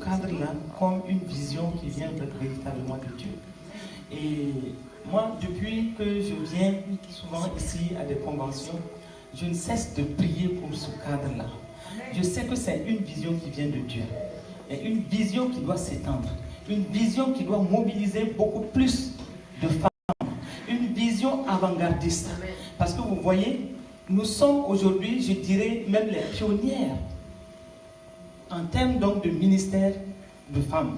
cadre-là comme une vision qui vient véritablement de Dieu. Et moi, depuis que je viens souvent ici à des conventions, je ne cesse de prier pour ce cadre-là. Je sais que c'est une vision qui vient de Dieu. Et une vision qui doit s'étendre. Une vision qui doit mobiliser beaucoup plus de femmes. Une vision avant-gardiste. Parce que vous voyez, nous sommes aujourd'hui, je dirais, même les pionnières en termes donc de ministère de femmes.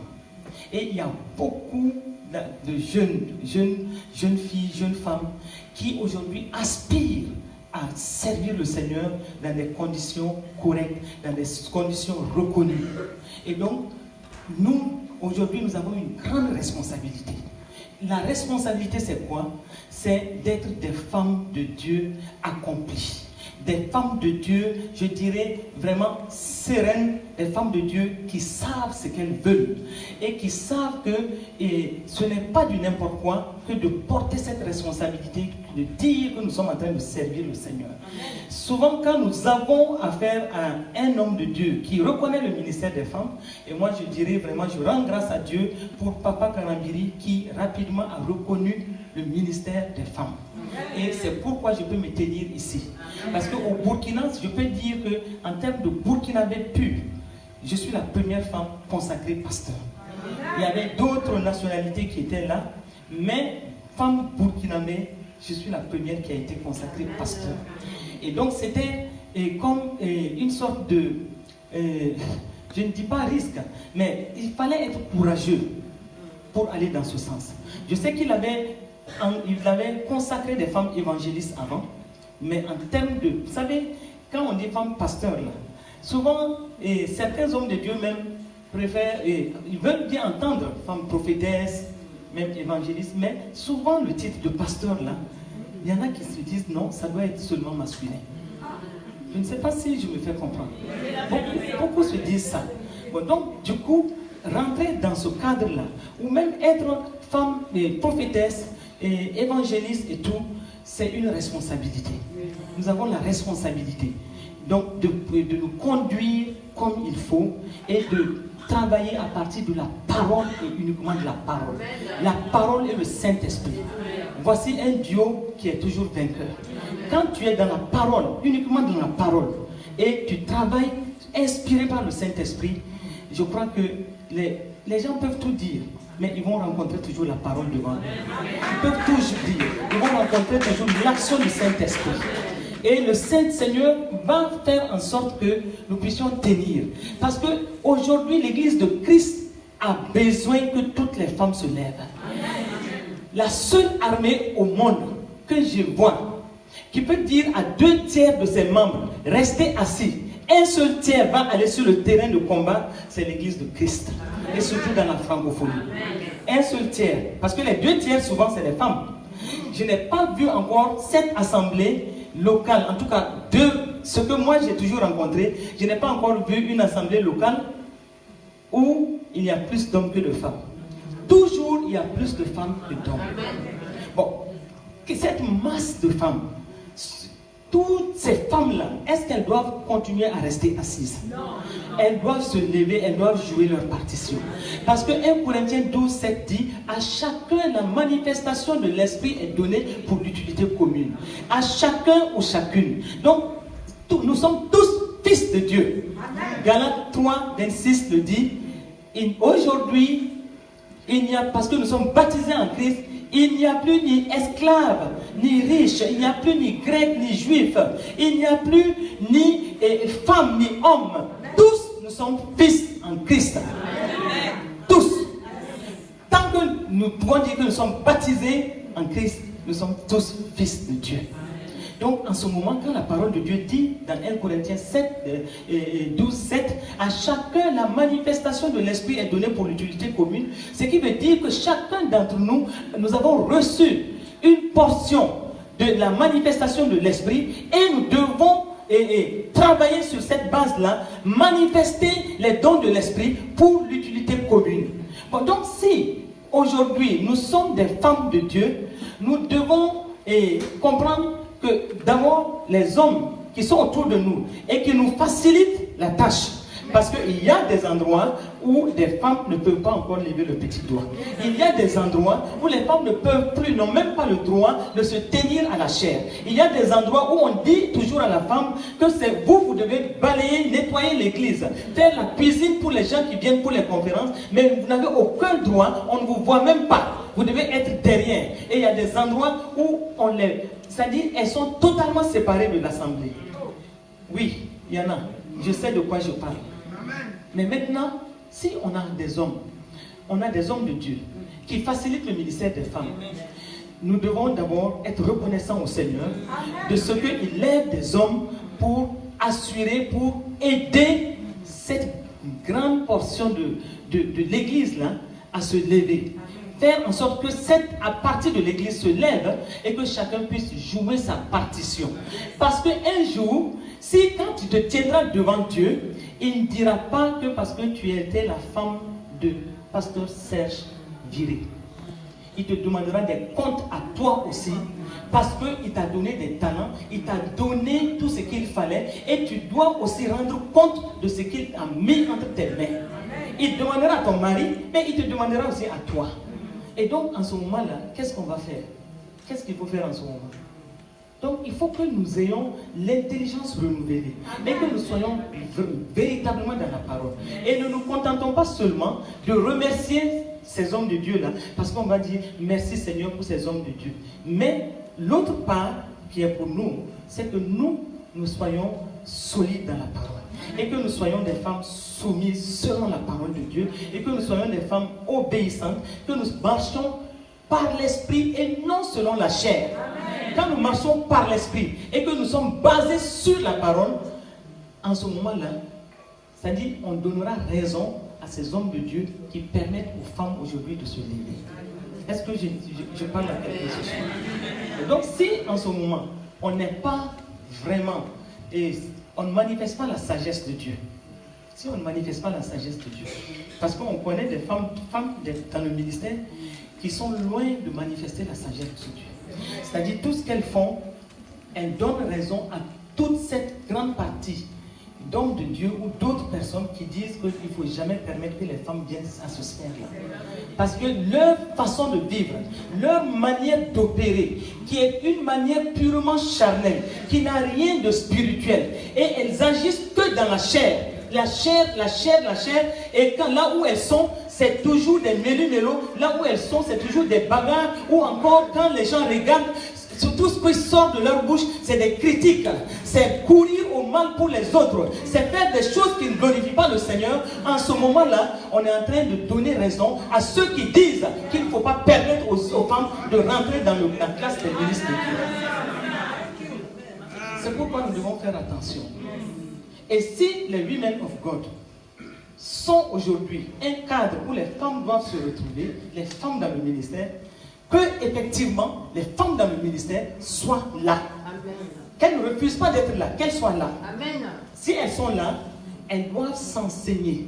Et il y a beaucoup de jeunes filles, jeunes femmes qui aujourd'hui aspirent à servir le Seigneur dans des conditions correctes, dans des conditions reconnues. Et donc, nous, aujourd'hui, nous avons une grande responsabilité. La responsabilité, c'est quoi? C'est d'être des femmes de Dieu accomplies. Des femmes de Dieu, je dirais vraiment sereines, des femmes de Dieu qui savent ce qu'elles veulent et qui savent que ce n'est pas du n'importe quoi que de porter cette responsabilité, de dire que nous sommes en train de servir le Seigneur. Souvent, quand nous avons affaire à un homme de Dieu qui reconnaît le ministère des femmes, et moi je dirais vraiment, je rends grâce à Dieu pour Papa Karambiri qui rapidement a reconnu le ministère des femmes. Et c'est pourquoi je peux me tenir ici. Parce qu'au Burkina, je peux dire qu'en termes de Burkinabé pur, je suis la première femme consacrée pasteur. Il y avait d'autres nationalités qui étaient là, mais femme burkinabé, je suis la première qui a été consacrée pasteur. Et donc c'était comme une sorte de, je ne dis pas risque, mais il fallait être courageux pour aller dans ce sens. Je sais qu'il avait consacré des femmes évangélistes avant, mais en termes de, vous savez, quand on dit femme pasteur, là, souvent, certains hommes de Dieu même préfèrent, ils veulent bien entendre femme prophétesse, même évangéliste, mais souvent le titre de pasteur là, il y en a qui se disent non, ça doit être seulement masculin. Je ne sais pas si je me fais comprendre. Beaucoup se disent ça. Bon, donc, du coup, rentrer dans ce cadre-là, ou même être femme prophétesse, évangéliste et tout, c'est une responsabilité. Nous avons la responsabilité donc de nous conduire comme il faut et de travailler à partir de la parole et uniquement de la parole. La parole et le Saint-Esprit. Voici un duo qui est toujours vainqueur. Quand tu es dans la parole, uniquement dans la parole, et tu travailles inspiré par le Saint-Esprit, je crois que les gens peuvent tout dire, mais ils vont rencontrer toujours la parole devant eux. Ils peuvent toujours dire, ils vont rencontrer toujours l'action du Saint-Esprit. Et le Saint-Seigneur va faire en sorte que nous puissions tenir. Parce qu'aujourd'hui, l'Église de Christ a besoin que toutes les femmes se lèvent. La seule armée au monde que je vois, qui peut dire à 2/3 de ses membres, restez assis. Un seul tiers va aller sur le terrain de combat, c'est l'Église de Christ. Et surtout dans la francophonie. Un seul tiers. Parce que les 2/3 souvent c'est les femmes. Je n'ai pas vu encore cette assemblée locale, en tout cas de ce que moi j'ai toujours rencontré, je n'ai pas encore vu une assemblée locale où il y a plus d'hommes que de femmes. Toujours il y a plus de femmes que d'hommes. Bon, que cette masse de femmes, toutes ces femmes-là, est-ce qu'elles doivent continuer à rester assises? Non. Elles doivent se lever, elles doivent jouer leur partition. Parce que 1 Corinthiens 12:7 dit, à chacun la manifestation de l'esprit est donnée pour l'utilité commune. À chacun ou chacune. Donc, nous sommes tous fils de Dieu. Galates 3:26 le dit. Aujourd'hui, parce que nous sommes baptisés en Christ, il n'y a plus ni esclave, ni riche, il n'y a plus ni grec, ni juif, il n'y a plus ni femme, ni homme. Tous, nous sommes fils en Christ. Tous. Tant que nous pouvons dire que nous sommes baptisés en Christ, nous sommes tous fils de Dieu. Donc, en ce moment, quand la parole de Dieu dit dans 1 Corinthiens 12:7, à chacun la manifestation de l'esprit est donnée pour l'utilité commune, ce qui veut dire que chacun d'entre nous, nous avons reçu une portion de la manifestation de l'esprit et nous devons travailler sur cette base-là, manifester les dons de l'esprit pour l'utilité commune. Bon, donc, si aujourd'hui nous sommes des femmes de Dieu, nous devons comprendre que d'abord les hommes qui sont autour de nous et qui nous facilitent la tâche, Parce qu'il y a des endroits où des femmes ne peuvent pas encore lever le petit doigt. Il y a des endroits où les femmes ne peuvent plus, n'ont même pas le droit de se tenir à la chair. Il y a des endroits où on dit toujours à la femme que c'est vous, vous devez balayer, nettoyer l'église, faire la cuisine pour les gens qui viennent pour les conférences, mais vous n'avez aucun droit, on ne vous voit même pas. Vous devez être derrière. Et il y a des endroits où on les... C'est-à-dire, elles sont totalement séparées de l'assemblée. Oui, il y en a. Je sais de quoi je parle. Mais maintenant, si on a des hommes de Dieu qui facilitent le ministère des femmes, nous devons d'abord être reconnaissants au Seigneur de ce qu'il lève des hommes pour assurer, pour aider cette grande portion de l'église là à se lever. Faire en sorte que à partir de l'église se lève et que chacun puisse jouer sa partition. Parce qu'un jour, si quand tu te tiendras devant Dieu, il ne dira pas que parce que tu étais la femme de pasteur Serge Viré. Il te demandera des comptes à toi aussi, parce qu'il t'a donné des talents, il t'a donné tout ce qu'il fallait, et tu dois aussi rendre compte de ce qu'il a mis entre tes mains. Il demandera à ton mari, mais il te demandera aussi à toi. Et donc, en ce moment-là, qu'est-ce qu'on va faire? Qu'est-ce qu'il faut faire en ce moment? Donc, il faut que nous ayons l'intelligence renouvelée et que nous soyons véritablement dans la parole. Et ne nous contentons pas seulement de remercier ces hommes de Dieu-là, parce qu'on va dire merci Seigneur pour ces hommes de Dieu. Mais l'autre part qui est pour nous, c'est que nous soyons solides dans la parole. Et que nous soyons des femmes soumises selon la parole de Dieu. Et que nous soyons des femmes obéissantes. Que nous marchions par l'esprit et non selon la chair. Amen. Quand nous marchons par l'esprit et que nous sommes basés sur la parole, en ce moment-là, c'est-à-dire on donnera raison à ces hommes de Dieu qui permettent aux femmes aujourd'hui de se lever. Est-ce que je parle à quelque chose? Donc si en ce moment on n'est pas vraiment et on ne manifeste pas la sagesse de Dieu, si on ne manifeste pas la sagesse de Dieu, parce qu'on connaît des femmes dans le ministère qui sont loin de manifester la sagesse de Dieu. C'est-à-dire tout ce qu'elles font, elles donnent raison à toute cette grande partie d'hommes de Dieu ou d'autres personnes qui disent qu'il ne faut jamais permettre que les femmes viennent à ce sphère-là. Parce que leur façon de vivre, leur manière d'opérer, qui est une manière purement charnelle, qui n'a rien de spirituel, et elles agissent que dans la chair. La chair, et quand, là où elles sont, c'est toujours des mélu-mélo, là où elles sont, c'est toujours des bagarres, ou encore quand les gens regardent, tout ce qui sort de leur bouche, c'est des critiques, c'est courir au mal pour les autres, c'est faire des choses qui ne glorifient pas le Seigneur. En ce moment-là, on est en train de donner raison à ceux qui disent qu'il ne faut pas permettre aux femmes de rentrer dans la classe des ministres de Dieu. C'est pourquoi nous devons faire attention. Et si les Women of God sont aujourd'hui un cadre où les femmes doivent se retrouver, les femmes dans le ministère, que effectivement les femmes dans le ministère soient là. Amen. Qu'elles ne refusent pas d'être là, qu'elles soient là. Amen. Si elles sont là, elles doivent s'enseigner.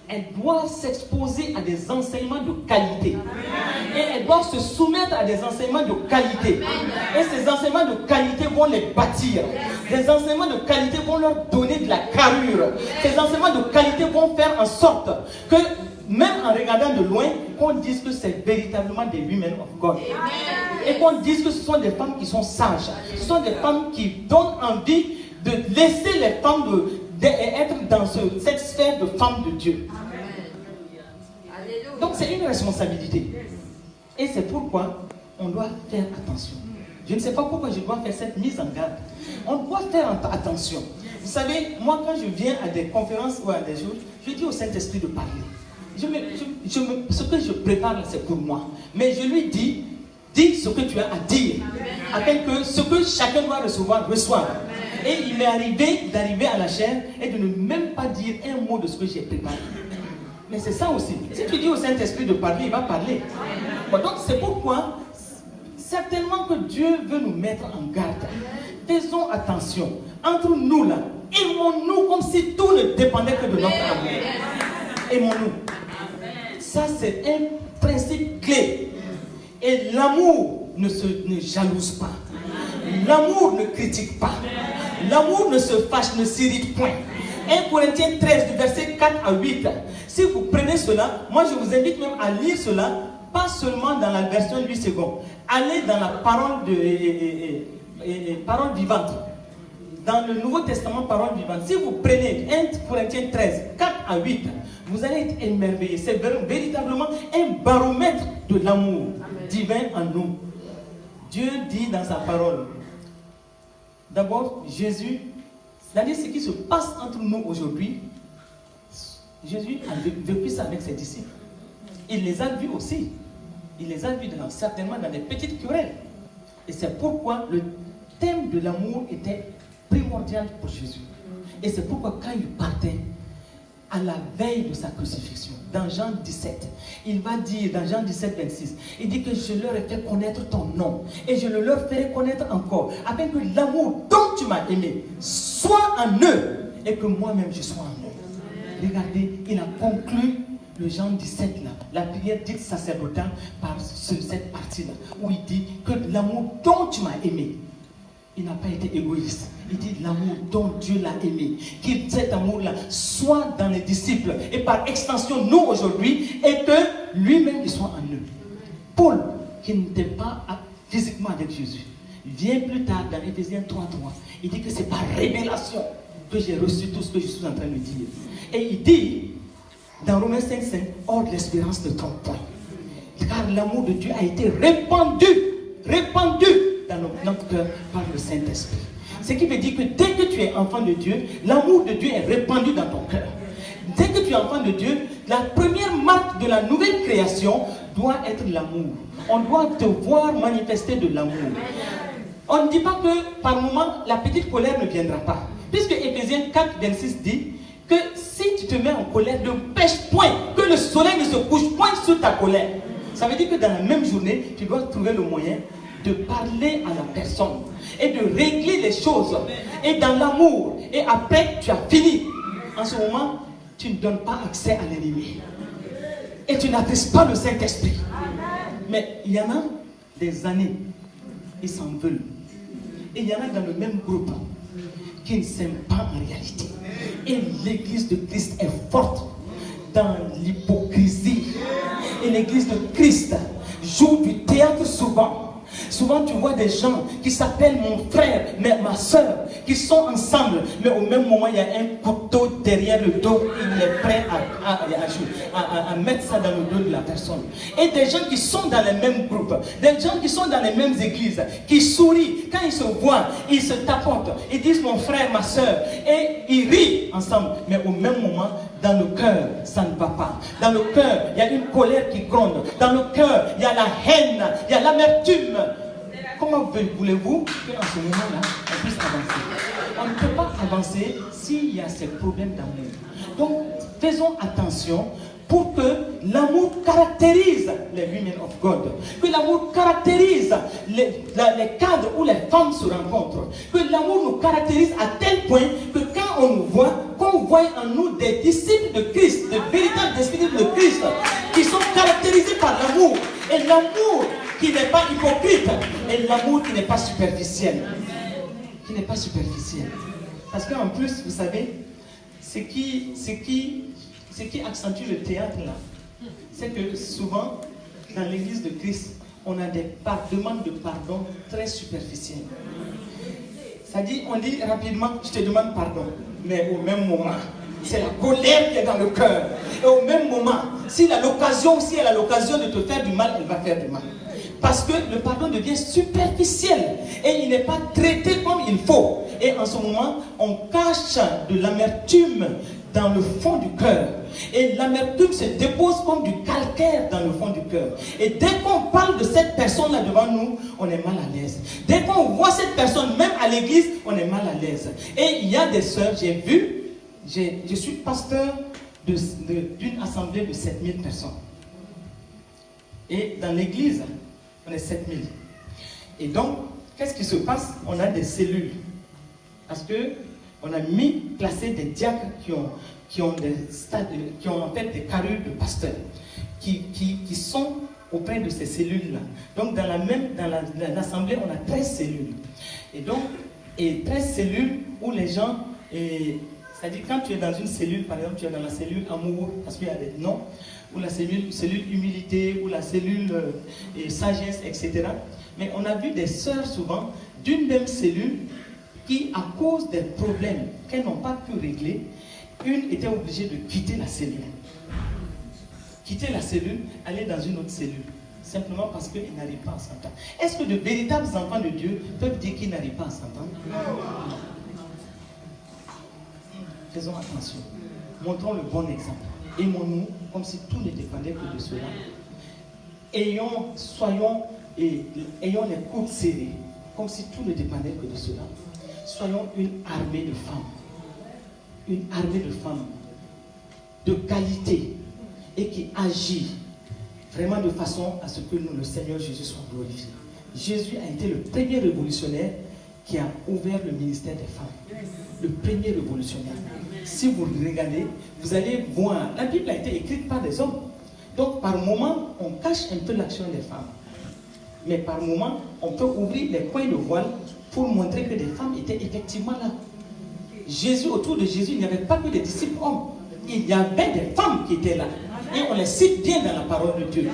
Elles doivent s'exposer à des enseignements de qualité. Amen. Et elles doivent se soumettre à des enseignements de qualité. Amen. Et ces enseignements de qualité vont les bâtir. Des enseignements de qualité vont leur donner de la carrure. Ces enseignements de qualité vont faire en sorte que, même en regardant de loin, qu'on dise que c'est véritablement des women of God. Amen. Et qu'on dise que ce sont des femmes qui sont sages. Ce sont des femmes qui donnent envie de laisser les femmes être dans cette sphère de femmes de Dieu. Amen. Donc c'est une responsabilité. Et c'est pourquoi on doit faire attention. Je ne sais pas pourquoi je dois faire cette mise en garde. On doit faire attention. Vous savez, moi quand je viens à des conférences ou à des jours, je dis au Saint-Esprit de parler. Ce que je prépare, c'est pour moi. Mais je lui dis ce que tu as à dire. Afin que ce que chacun doit recevoir, reçoive. Et il m'est arrivé d'arriver à la chaire et de ne même pas dire un mot de ce que j'ai préparé. Mais c'est ça aussi. Si tu dis au Saint-Esprit de parler, il va parler. Bon, donc c'est pourquoi, certainement que Dieu veut nous mettre en garde. Faisons attention. Entre nous là, aimons-nous comme si tout ne dépendait que de notre amour. Aimons-nous. Ça, c'est un principe clé. Et l'amour ne jalouse pas. L'amour ne critique pas. L'amour ne se fâche, ne s'irrite point. 1 Corinthiens 13, du verset 4 à 8. Si vous prenez cela, moi je vous invite même à lire cela, pas seulement dans la version 8 secondes. Allez dans la parole vivante. Dans le Nouveau Testament, parole vivante. Si vous prenez 1 Corinthiens 13, 4 à 8, vous allez être émerveillés. C'est véritablement un baromètre de l'amour divin en nous. Dieu dit dans sa parole, d'abord, Jésus, c'est-à-dire ce qui se passe entre nous aujourd'hui, Jésus a vécu ça avec ses disciples. Il les a vus aussi. Il les a vus certainement dans des petites querelles. Et c'est pourquoi le thème de l'amour était primordial pour Jésus. Et c'est pourquoi quand il partait, à la veille de sa crucifixion, dans Jean 17, il va dire, dans Jean 17, 26, il dit que je leur ai fait connaître ton nom, et je le leur ferai connaître encore, afin que l'amour dont tu m'as aimé soit en eux, et que moi-même je sois en eux. Regardez, il a conclu le Jean 17 là, la prière dite sacerdotale par cette partie-là, où il dit que l'amour dont tu m'as aimé, il n'a pas été égoïste. Il dit l'amour dont Dieu l'a aimé. Qu'il cet amour-là soit dans les disciples et par extension nous aujourd'hui, et que lui-même il soit en eux. Paul, qui n'était pas physiquement avec Jésus, vient plus tard dans Éphésiens 3:3. Il dit que c'est par révélation que j'ai reçu tout ce que je suis en train de dire. Et il dit dans Romains 5:5, hors de l'espérance de ton point. Car l'amour de Dieu a été répandu dans notre cœur par le Saint-Esprit. Ce qui veut dire que dès que tu es enfant de Dieu, l'amour de Dieu est répandu dans ton cœur. Dès que tu es enfant de Dieu, la première marque de la nouvelle création doit être l'amour. On doit te voir manifester de l'amour. On ne dit pas que par moment la petite colère ne viendra pas. Puisque Éphésiens 4, 26 dit que si tu te mets en colère, ne pêche point, que le soleil ne se couche point sur ta colère. Ça veut dire que dans la même journée, tu dois trouver le moyen de parler à la personne et de régler les choses et dans l'amour, et après tu as fini. En ce moment, tu ne donnes pas accès à l'ennemi et tu n'attristes pas le Saint-Esprit. Mais il y en a des années, ils s'en veulent, et il y en a dans le même groupe qui ne s'aiment pas en réalité, et l'église de Christ est forte dans l'hypocrisie, et l'église de Christ joue du théâtre souvent. Souvent tu vois des gens qui s'appellent mon frère, mais ma soeur, qui sont ensemble, mais au même moment il y a un couteau derrière le dos, il est prêt à mettre ça dans le dos de la personne. Et des gens qui sont dans les mêmes groupes, des gens qui sont dans les mêmes églises, qui sourient, quand ils se voient, ils se tapotent, ils disent mon frère, ma soeur, et ils rient ensemble, mais au même moment, dans le cœur, ça ne va pas. Dans le cœur, il y a une colère qui gronde. Dans le cœur, il y a la haine, il y a l'amertume. Comment voulez-vous qu'en ce moment-là, on puisse avancer? On ne peut pas avancer s'il y a ces problèmes d'amour. Donc, faisons attention pour que l'amour caractérise les women of God. Que l'amour caractérise les cadres où les femmes se rencontrent. Que l'amour nous caractérise à tel point que quand on nous voit, qu'on voit en nous des disciples de Christ, de véritables disciples de Christ, qui sont caractérisés par l'amour. Et l'amour qui n'est pas hypocrite, et l'amour qui n'est pas superficiel. Qui n'est pas superficiel. Parce qu'en plus, vous savez, ce qui accentue le théâtre là, c'est que souvent, dans l'église de Christ, on a des demandes de pardon très superficielles. C'est-à-dire, on dit rapidement, je te demande pardon, mais au même moment, c'est la colère qui est dans le cœur. Et au même moment, si elle a l'occasion de te faire du mal, elle va faire du mal. Parce que le pardon devient superficiel et il n'est pas traité comme il faut. Et en ce moment, on cache de l'amertume dans le fond du cœur. Et l'amertume se dépose comme du calcaire dans le fond du cœur. Et dès qu'on parle de cette personne-là devant nous, on est mal à l'aise. Dès qu'on voit cette personne, même à l'église, on est mal à l'aise. Et il y a des sœurs, je suis pasteur d'une assemblée de 7000 personnes. Et dans l'église, on est 7000. Et donc, qu'est-ce qui se passe? On a des cellules. Parce que on a placé des diacres qui ont en fait des carrures de pasteurs, qui sont auprès de ces cellules-là. Donc, dans l'assemblée, on a 13 cellules. Et donc, 13 cellules où les gens, C'est-à-dire quand tu es dans une cellule, par exemple, tu es dans la cellule amour, parce qu'il y a des noms, ou la cellule humilité, ou la cellule sagesse, etc. Mais on a vu des sœurs souvent d'une même cellule qui, à cause des problèmes qu'elles n'ont pas pu régler, une était obligée de quitter la cellule. Quitter la cellule, aller dans une autre cellule. Simplement parce qu'ils n'arrivent pas à s'entendre. Est-ce que de véritables enfants de Dieu peuvent dire qu'ils n'arrivent pas à s'entendre? Faisons attention. Montrons le bon exemple. Aimons-nous comme si tout ne dépendait que de cela. Ayons les coudes serrés, comme si tout ne dépendait que de cela. Soyons une armée de femmes. Une armée de femmes de qualité et qui agit vraiment de façon à ce que nous, le Seigneur Jésus, soit glorifié. Jésus a été le premier révolutionnaire qui a ouvert le ministère des femmes. Le premier révolutionnaire. Si vous regardez, vous allez voir, la Bible a été écrite par des hommes. Donc par moment, on cache un peu l'action des femmes. Mais par moment, on peut ouvrir les coins de voile pour montrer que des femmes étaient effectivement là. Jésus, autour de Jésus, il n'y avait pas que des disciples hommes. Il y avait des femmes qui étaient là. Et on les cite bien dans la parole de Dieu.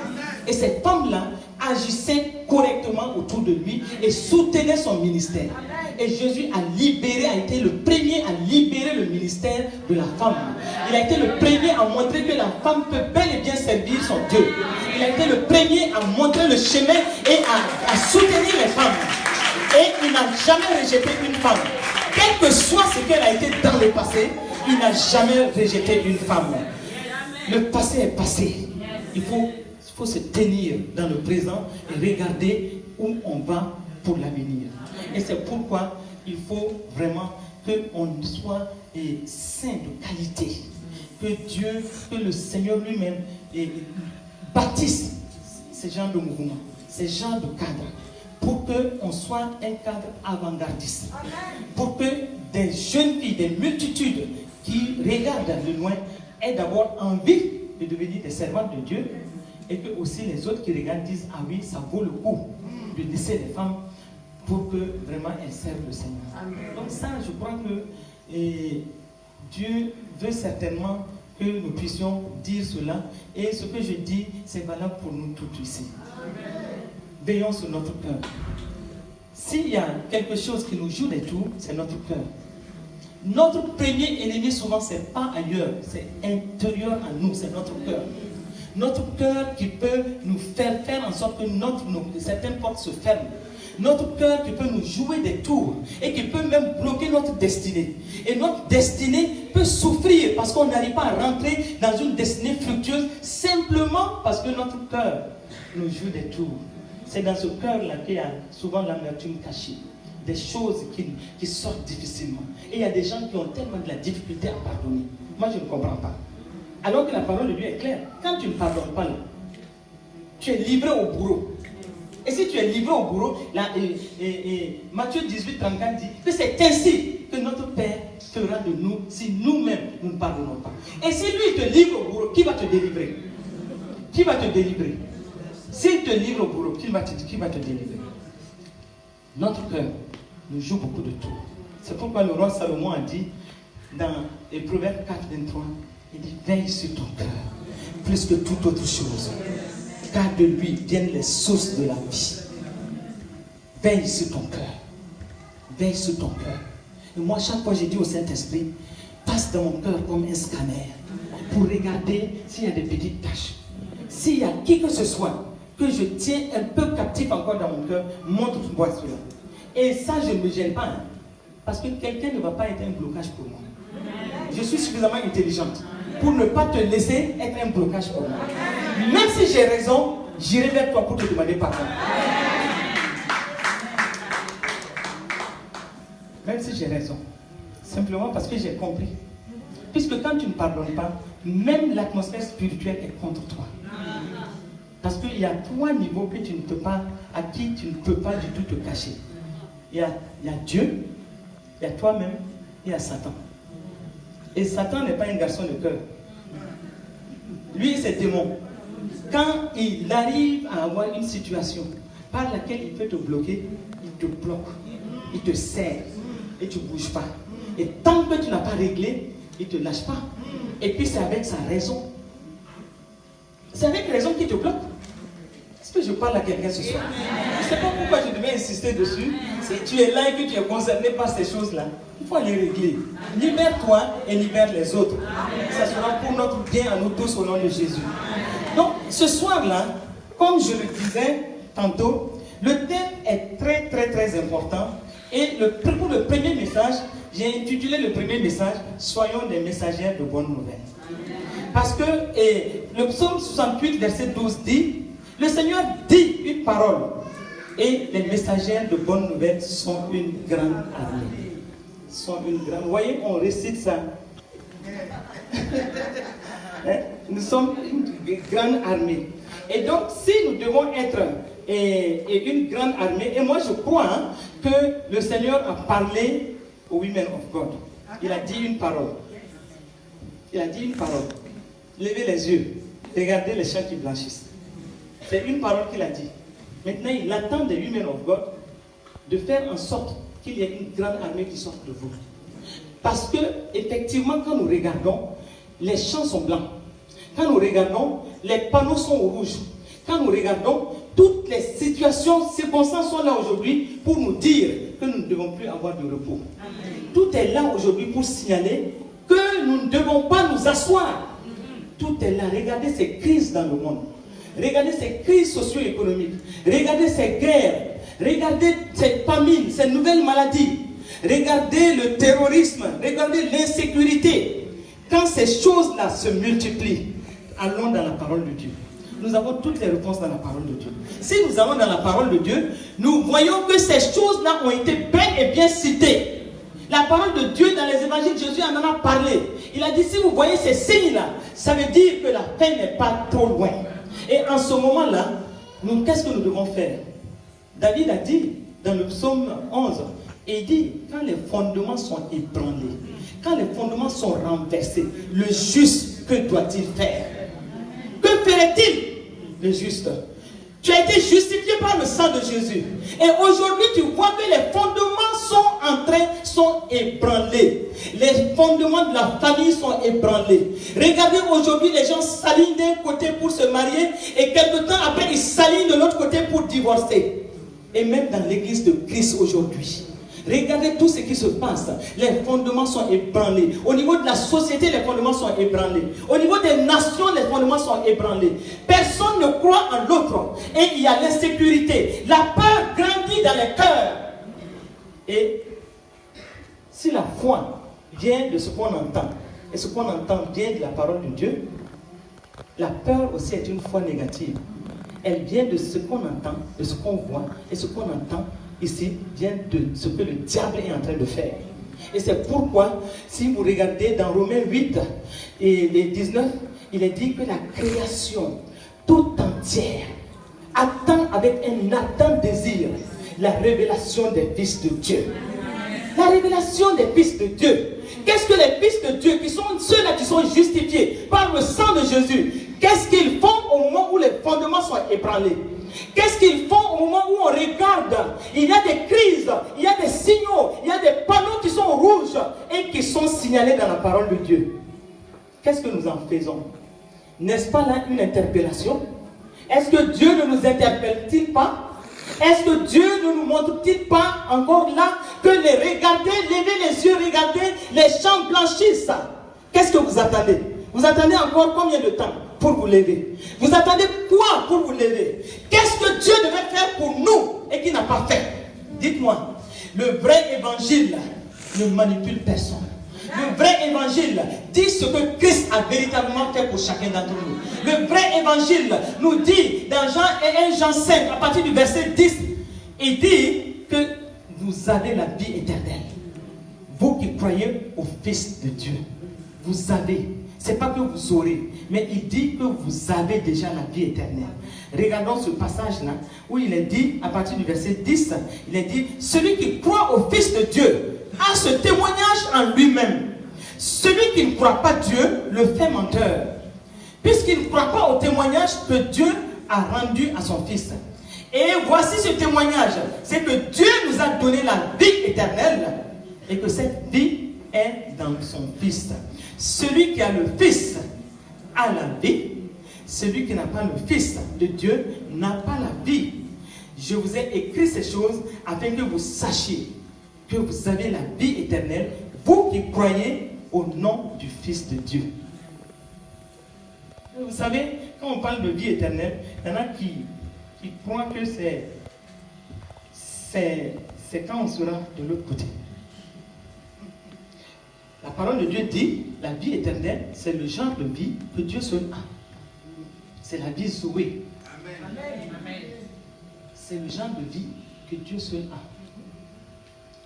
Et ces femmes-là agissaient correctement autour de lui et soutenaient son ministère. Et Jésus a été le premier à libérer le ministère de la femme. Il a été le premier à montrer que la femme peut bel et bien servir son Dieu. Il a été le premier à montrer le chemin et à soutenir les femmes. Et il n'a jamais rejeté une femme. Quel que soit ce qu'elle a été dans le passé, il n'a jamais rejeté une femme. Le passé est passé. Il faut se tenir dans le présent et regarder où on va pour l'avenir. Et c'est pourquoi il faut vraiment qu'on soit saint de qualité. Que le Seigneur lui-même bâtisse ces genres de mouvements, ces genres de cadres, pour qu'on soit un cadre avant-gardiste. Pour que des jeunes filles, des multitudes qui regardent de loin aient d'abord envie de devenir des servantes de Dieu, et que aussi les autres qui regardent disent: ah oui, ça vaut le coup de laisser les femmes pour que vraiment elles servent le Seigneur. Donc ça, je crois que Dieu veut certainement que nous puissions dire cela, et ce que je dis, c'est valable pour nous tous ici. Veillons sur notre cœur. S'il y a quelque chose qui nous joue des tours, c'est notre cœur. Notre premier ennemi souvent, c'est pas ailleurs, c'est intérieur à nous, c'est notre cœur. Notre cœur qui peut nous faire en sorte que certaines portes se ferment. Notre cœur qui peut nous jouer des tours et qui peut même bloquer notre destinée. Et notre destinée peut souffrir parce qu'on n'arrive pas à rentrer dans une destinée fructueuse simplement parce que notre cœur nous joue des tours. C'est dans ce cœur-là qu'il y a souvent l'amertume cachée. Des choses qui sortent difficilement. Et il y a des gens qui ont tellement de la difficulté à pardonner. Moi, je ne comprends pas. Alors que la parole de Dieu est claire. Quand tu ne pardonnes pas, là, tu es livré au bourreau. Et si tu es livré au bourreau, là, Matthieu 18, 34 dit que c'est ainsi que notre Père fera de nous si nous-mêmes nous ne pardonnons pas. Et si lui te livre au bourreau, qui va te délivrer? Qui va te délivrer? S'il te livre au bourreau, qui va te délivrer? Notre cœur nous joue beaucoup de tours. C'est pourquoi le roi Salomon a dit dans les Proverbes 4, 23, il dit: veille sur ton cœur plus que toute autre chose, car de lui viennent les sources de la vie. Veille sur ton cœur. Veille sur ton cœur. Et moi, chaque fois, j'ai dit au Saint-Esprit: passe dans mon cœur comme un scanner pour regarder s'il y a des petites taches. S'il y a qui que ce soit que je tiens un peu captif encore dans mon cœur, montre-moi cela. Et ça, je ne me gêne pas. Parce que quelqu'un ne va pas être un blocage pour moi. Je suis suffisamment intelligente pour ne pas te laisser être un blocage pour moi. Même si j'ai raison, j'irai vers toi pour te demander pardon. Même si j'ai raison. Simplement parce que j'ai compris. Puisque quand tu ne pardonnes pas, même l'atmosphère spirituelle est contre toi. Parce qu'il y a trois niveaux que tu ne peux pas, à qui tu ne peux pas du tout te cacher. Il y a Dieu, il y a toi-même, et il y a Satan. Et Satan n'est pas un garçon de cœur. Lui, c'est démon. Quand il arrive à avoir une situation par laquelle il peut te bloquer, il te bloque, il te serre et tu ne bouges pas. Et tant que tu n'as pas réglé, Il ne te lâche pas. Et puis c'est avec sa raison. C'est avec raison qu'il te bloque. Est-ce que je parle à quelqu'un ce soir? Je ne sais pas pourquoi je devais insister dessus. Si tu es là et que tu es concerné par ces choses-là, il faut les régler. Libère-toi et libère les autres. Ça sera pour notre bien à nous tous au nom de Jésus. Donc, ce soir-là, comme je le disais tantôt, le thème est très, très, très important. Et pour le premier message, j'ai intitulé le premier message « Soyons des messagers de bonnes nouvelles ». Parce que le psaume 68, verset 12 dit « Le Seigneur dit une parole et les messagers de bonnes nouvelles sont une grande armée. » Vous voyez, on récite ça. Nous sommes une grande armée. Et donc, si nous devons être une grande armée, et moi je crois que le Seigneur a parlé aux women of God. Il a dit une parole. Il a dit une parole. Levez les yeux. Regardez les champs qui blanchissent. C'est une parole qu'il a dit. Maintenant, il attend des women of God de faire en sorte qu'il y ait une grande armée qui sorte de vous. Parce que, effectivement, quand nous regardons, les champs sont blancs. Quand nous regardons, les panneaux sont rouges. Quand nous regardons, toutes les situations, circonstances sont là aujourd'hui pour nous dire que nous ne devons plus avoir de repos. Amen. Tout est là aujourd'hui pour signaler que nous ne devons pas nous asseoir. Tout est là. Regardez ces crises dans le monde. Regardez ces crises socio-économiques. Regardez ces guerres. Regardez ces famines, ces nouvelles maladies. Regardez le terrorisme. Regardez l'insécurité. Quand ces choses-là se multiplient, allons dans la parole de Dieu. Nous avons toutes les réponses dans la parole de Dieu. Si nous allons dans la parole de Dieu, nous voyons que ces choses-là ont été bel et bien citées. La parole de Dieu dans les évangiles, Jésus en a parlé. Il a dit, si vous voyez ces signes-là, ça veut dire que la fin n'est pas trop loin. Et en ce moment-là, qu'est-ce que nous devons faire? David a dit dans le psaume 11, il dit, quand les fondements sont ébranlés, quand les fondements sont renversés, le juste, que doit-il faire? Que ferait-il, le juste? Tu as été justifié par le sang de Jésus. Et aujourd'hui, tu vois que les fondements sont ébranlés. Les fondements de la famille sont ébranlés. Regardez, aujourd'hui, les gens s'alignent d'un côté pour se marier et quelque temps après, ils s'alignent de l'autre côté pour divorcer. Et même dans l'église de Christ aujourd'hui, regardez tout ce qui se passe. Les fondements sont ébranlés. Au niveau de la société, les fondements sont ébranlés. Au niveau des nations, les fondements sont ébranlés. Personne ne croit en l'autre. Et il y a l'insécurité. La peur grandit dans les cœurs. Et si la foi vient de ce qu'on entend, et ce qu'on entend vient de la parole de Dieu, la peur aussi est une foi négative. Elle vient de ce qu'on entend, de ce qu'on voit, et ce qu'on entend ici vient de ce que le diable est en train de faire. Et c'est pourquoi, si vous regardez dans Romains 8 et 19, il est dit que la création tout entière attend avec un ardent désir la révélation des fils de Dieu. La révélation des fils de Dieu. Qu'est-ce que les fils de Dieu, qui sont ceux-là qui sont justifiés par le sang de Jésus, qu'est-ce qu'ils font au moment où les fondements sont ébranlés? Qu'est-ce qu'ils font au moment où on regarde? Il y a des crises, il y a des signaux, il y a des panneaux qui sont rouges et qui sont signalés dans la parole de Dieu. Qu'est-ce que nous en faisons? N'est-ce pas là une interpellation? Est-ce que Dieu ne nous interpelle-t-il pas? Est-ce que Dieu ne nous montre-t-il pas encore là que regardez, levez les yeux, regardez, les champs blanchissent? Qu'est-ce que vous attendez? Vous attendez encore combien de temps pour vous lever? Vous attendez quoi pour vous lever? Qu'est-ce que Dieu devait faire pour nous et qu'il n'a pas fait? Dites-moi, le vrai évangile ne manipule personne. Le vrai évangile dit ce que Christ a véritablement fait pour chacun d'entre nous. Le vrai évangile nous dit dans Jean 5, à partir du verset 10, il dit que vous avez la vie éternelle. Vous qui croyez au Fils de Dieu, vous avez. C'est pas que vous aurez, mais il dit que vous avez déjà la vie éternelle. Regardons ce passage-là, où il est dit, à partir du verset 10, il est dit, celui qui croit au Fils de Dieu a ce témoignage en lui-même. Celui qui ne croit pas Dieu le fait menteur, puisqu'il ne croit pas au témoignage que Dieu a rendu à son Fils. Et voici ce témoignage, c'est que Dieu nous a donné la vie éternelle, et que cette vie est dans son Fils. Celui qui a le Fils a la vie. Celui qui n'a pas le Fils de Dieu n'a pas la vie. Je vous ai écrit ces choses afin que vous sachiez que vous avez la vie éternelle, vous qui croyez au nom du Fils de Dieu. Vous savez, quand on parle de vie éternelle, il y en a qui croient que c'est quand on sera de l'autre côté. La parole de Dieu dit, la vie éternelle, c'est le genre de vie que Dieu seul a. C'est la vie Zoé. Amen. C'est le genre de vie que Dieu seul a.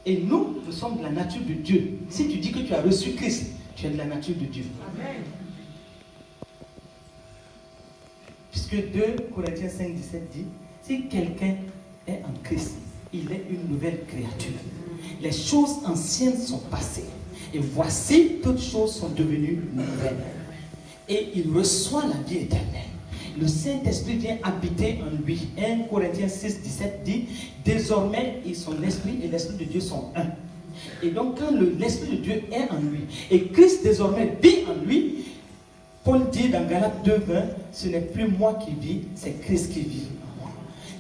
Et nous sommes de la nature de Dieu. Si tu dis que tu as reçu Christ, tu es de la nature de Dieu. Amen. Puisque 2 Corinthiens 5, 17 dit, si quelqu'un est en Christ, il est une nouvelle créature. Les choses anciennes sont passées. Et voici, toutes choses sont devenues nouvelles. Et il reçoit la vie éternelle. Le Saint-Esprit vient habiter en lui. 1 Corinthiens 6, 17 dit, désormais, son esprit et l'Esprit de Dieu sont un. Et donc, quand l'Esprit de Dieu est en lui, et Christ désormais vit en lui, Paul dit dans Galates 2, 20, ce n'est plus moi qui vis, c'est Christ qui vit en moi.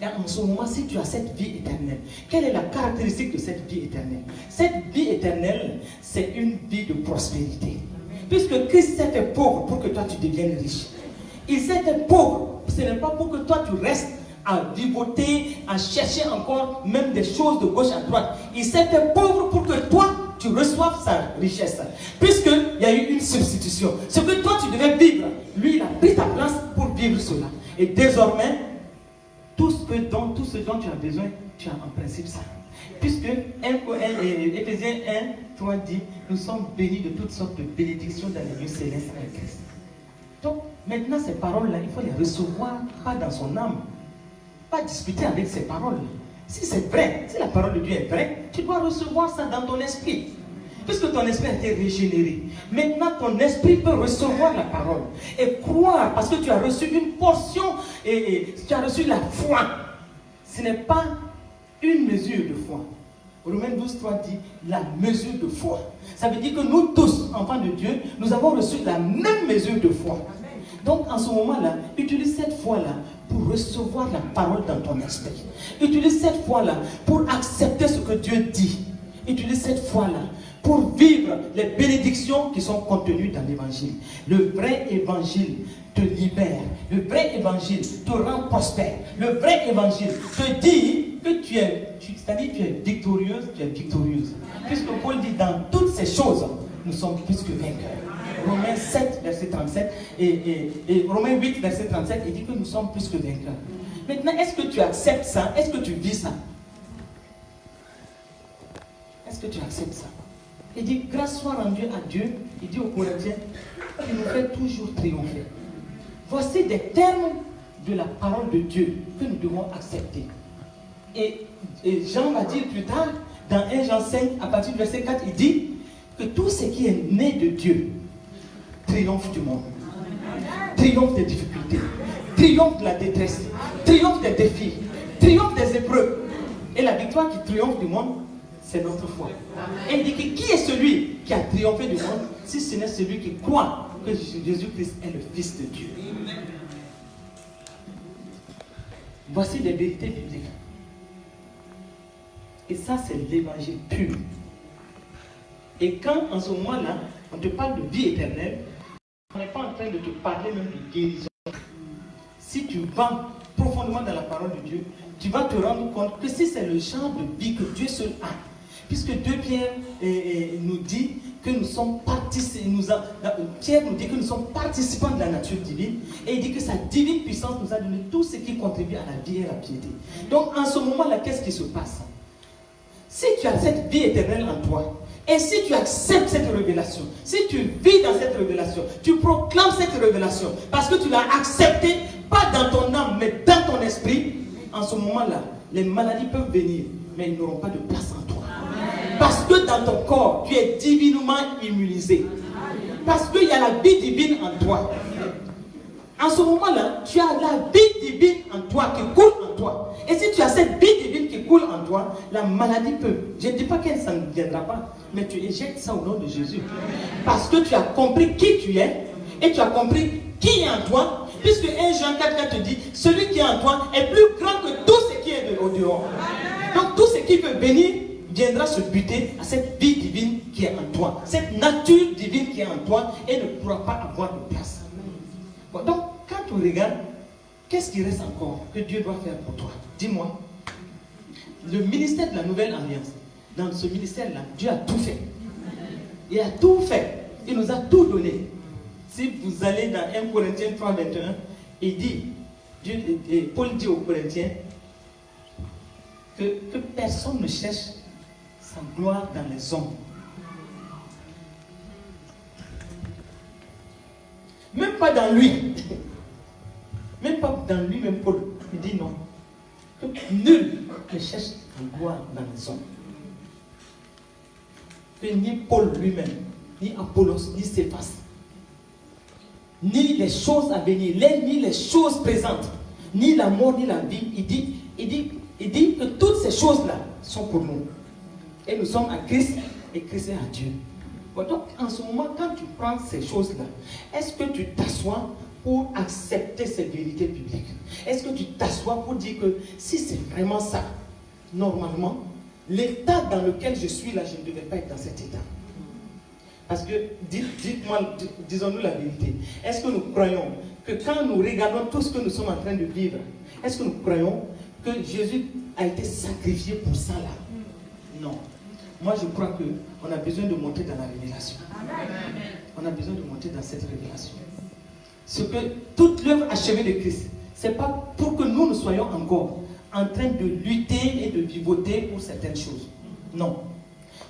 Et en ce moment, si tu as cette vie éternelle, quelle est la caractéristique de cette vie éternelle? Cette vie éternelle, c'est une vie de prospérité. Puisque Christ s'est fait pauvre pour que toi tu deviennes riche. Il s'est fait pauvre, ce n'est pas pour que toi tu restes à vivoter, à chercher encore même des choses de gauche à droite. Il s'est fait pauvre pour que toi tu reçoives sa richesse. Puisqu'il y a eu une substitution. Ce que toi tu devais vivre, lui il a pris ta place pour vivre cela. Et désormais, tout ce dont tu as besoin, tu as en principe ça. Puisque Éphésiens 1, 3 dit, nous sommes bénis de toutes sortes de bénédictions dans les lieux célestes avec Christ. Donc, maintenant, ces paroles-là, il faut les recevoir, pas dans son âme. Pas discuter avec ces paroles. Si c'est vrai, si la parole de Dieu est vraie, tu dois recevoir ça dans ton esprit. Puisque ton esprit a été régénéré. Maintenant, ton esprit peut recevoir la parole. Et croire, parce que tu as reçu une portion, et tu as reçu la foi. Ce n'est pas une mesure de foi. Romains 12, 3 dit la mesure de foi. Ça veut dire que nous tous, enfants de Dieu, nous avons reçu la même mesure de foi. Donc en ce moment-là, utilise cette foi-là pour recevoir la parole dans ton esprit. Utilise cette foi-là pour accepter ce que Dieu dit. Utilise cette foi-là pour vivre les bénédictions qui sont contenues dans l'évangile. Le vrai évangile te libère. Le vrai évangile te rend prospère. Le vrai évangile te dit que tu es victorieuse, tu es victorieuse. Puisque Paul dit dans toutes ces choses, nous sommes plus que vainqueurs. Romains 7, verset 37 et Romains 8, verset 37, il dit que nous sommes plus que vainqueurs. Maintenant, est-ce que tu acceptes ça? Est-ce que tu vis ça? Est-ce que tu acceptes ça? Il dit, grâce soit rendue à Dieu, il dit aux Corinthiens, qui nous fait toujours triompher. Voici des termes de la parole de Dieu que nous devons accepter. Et Jean va dire plus tard, dans 1 Jean 5, à partir du verset 4, il dit que tout ce qui est né de Dieu triomphe du monde, triomphe des difficultés, triomphe de la détresse, triomphe des défis, triomphe des épreuves. Et la victoire qui triomphe du monde, c'est notre foi. Et il dit que qui est celui qui a triomphé du monde, si ce n'est celui qui croit que Jésus-Christ est le Fils de Dieu. Voici des vérités bibliques. Et ça, c'est l'évangile pur. Et quand, en ce moment-là, on te parle de vie éternelle, on n'est pas en train de te parler même de guérison. Si tu vas profondément dans la parole de Dieu, tu vas te rendre compte que si c'est le genre de vie que Dieu seul a, puisque 2 Pierre nous dit que nous sommes Pierre nous dit que nous sommes participants de la nature divine, et il dit que sa divine puissance nous a donné tout ce qui contribue à la vie et à la piété. Donc en ce moment-là, qu'est-ce qui se passe? Si tu as cette vie éternelle en toi, et si tu acceptes cette révélation, si tu vis dans cette révélation, tu proclames cette révélation, parce que tu l'as acceptée, pas dans ton âme, mais dans ton esprit, en ce moment-là, les maladies peuvent venir, mais ils n'auront pas de place en toi. Parce que dans ton corps, tu es divinement immunisé. Parce qu'il y a la vie divine en toi. En ce moment-là, tu as la vie divine en toi, qui coule en toi. Et si tu as cette vie divine qui coule en toi, la maladie peut. Je ne dis pas qu'elle ne viendra pas. Mais tu éjectes ça au nom de Jésus. Parce que tu as compris qui tu es et tu as compris qui est en toi. Puisque 1 Jean 4 te dit, celui qui est en toi est plus grand que tout ce qui est au dehors. Donc tout ce qui peut bénir viendra se buter à cette vie divine qui est en toi. Cette nature divine qui est en toi et ne pourra pas avoir de place. Bon, donc quand tu regardes, qu'est-ce qui reste encore que Dieu doit faire pour toi? Dis-moi. Le ministère de la Nouvelle Alliance, dans ce ministère-là, Dieu a tout fait. Il a tout fait. Il nous a tout donné. Si vous allez dans 1 Corinthiens 3, 21, il dit, Paul dit aux Corinthiens, que personne ne cherche sa gloire dans les hommes. Même pas dans lui. Même pas dans lui-même, Paul. Il dit non. Que nul ne cherche sa gloire dans les hommes. Que ni Paul lui-même, ni Apollos, ni Céphas, ni les choses à venir, ni les choses présentes, ni la mort, ni la vie, il dit que toutes ces choses-là sont pour nous. Et nous sommes à Christ et Christ est à Dieu. Bon, donc, en ce moment, quand tu prends ces choses-là, est-ce que tu t'assois pour accepter ces vérités bibliques? Est-ce que tu t'assois pour dire que si c'est vraiment ça, normalement, l'état dans lequel je suis là, je ne devais pas être dans cet état? Parce que, dites-moi, disons-nous la vérité. Est-ce que nous croyons que quand nous regardons tout ce que nous sommes en train de vivre, est-ce que nous croyons que Jésus a été sacrifié pour ça là? Non. Moi, je crois qu'on a besoin de monter dans la révélation. On a besoin de monter dans cette révélation. Ce que toute l'œuvre achevée de Christ, ce n'est pas pour que nous soyons encore en train de lutter et de vivoter pour certaines choses. Non.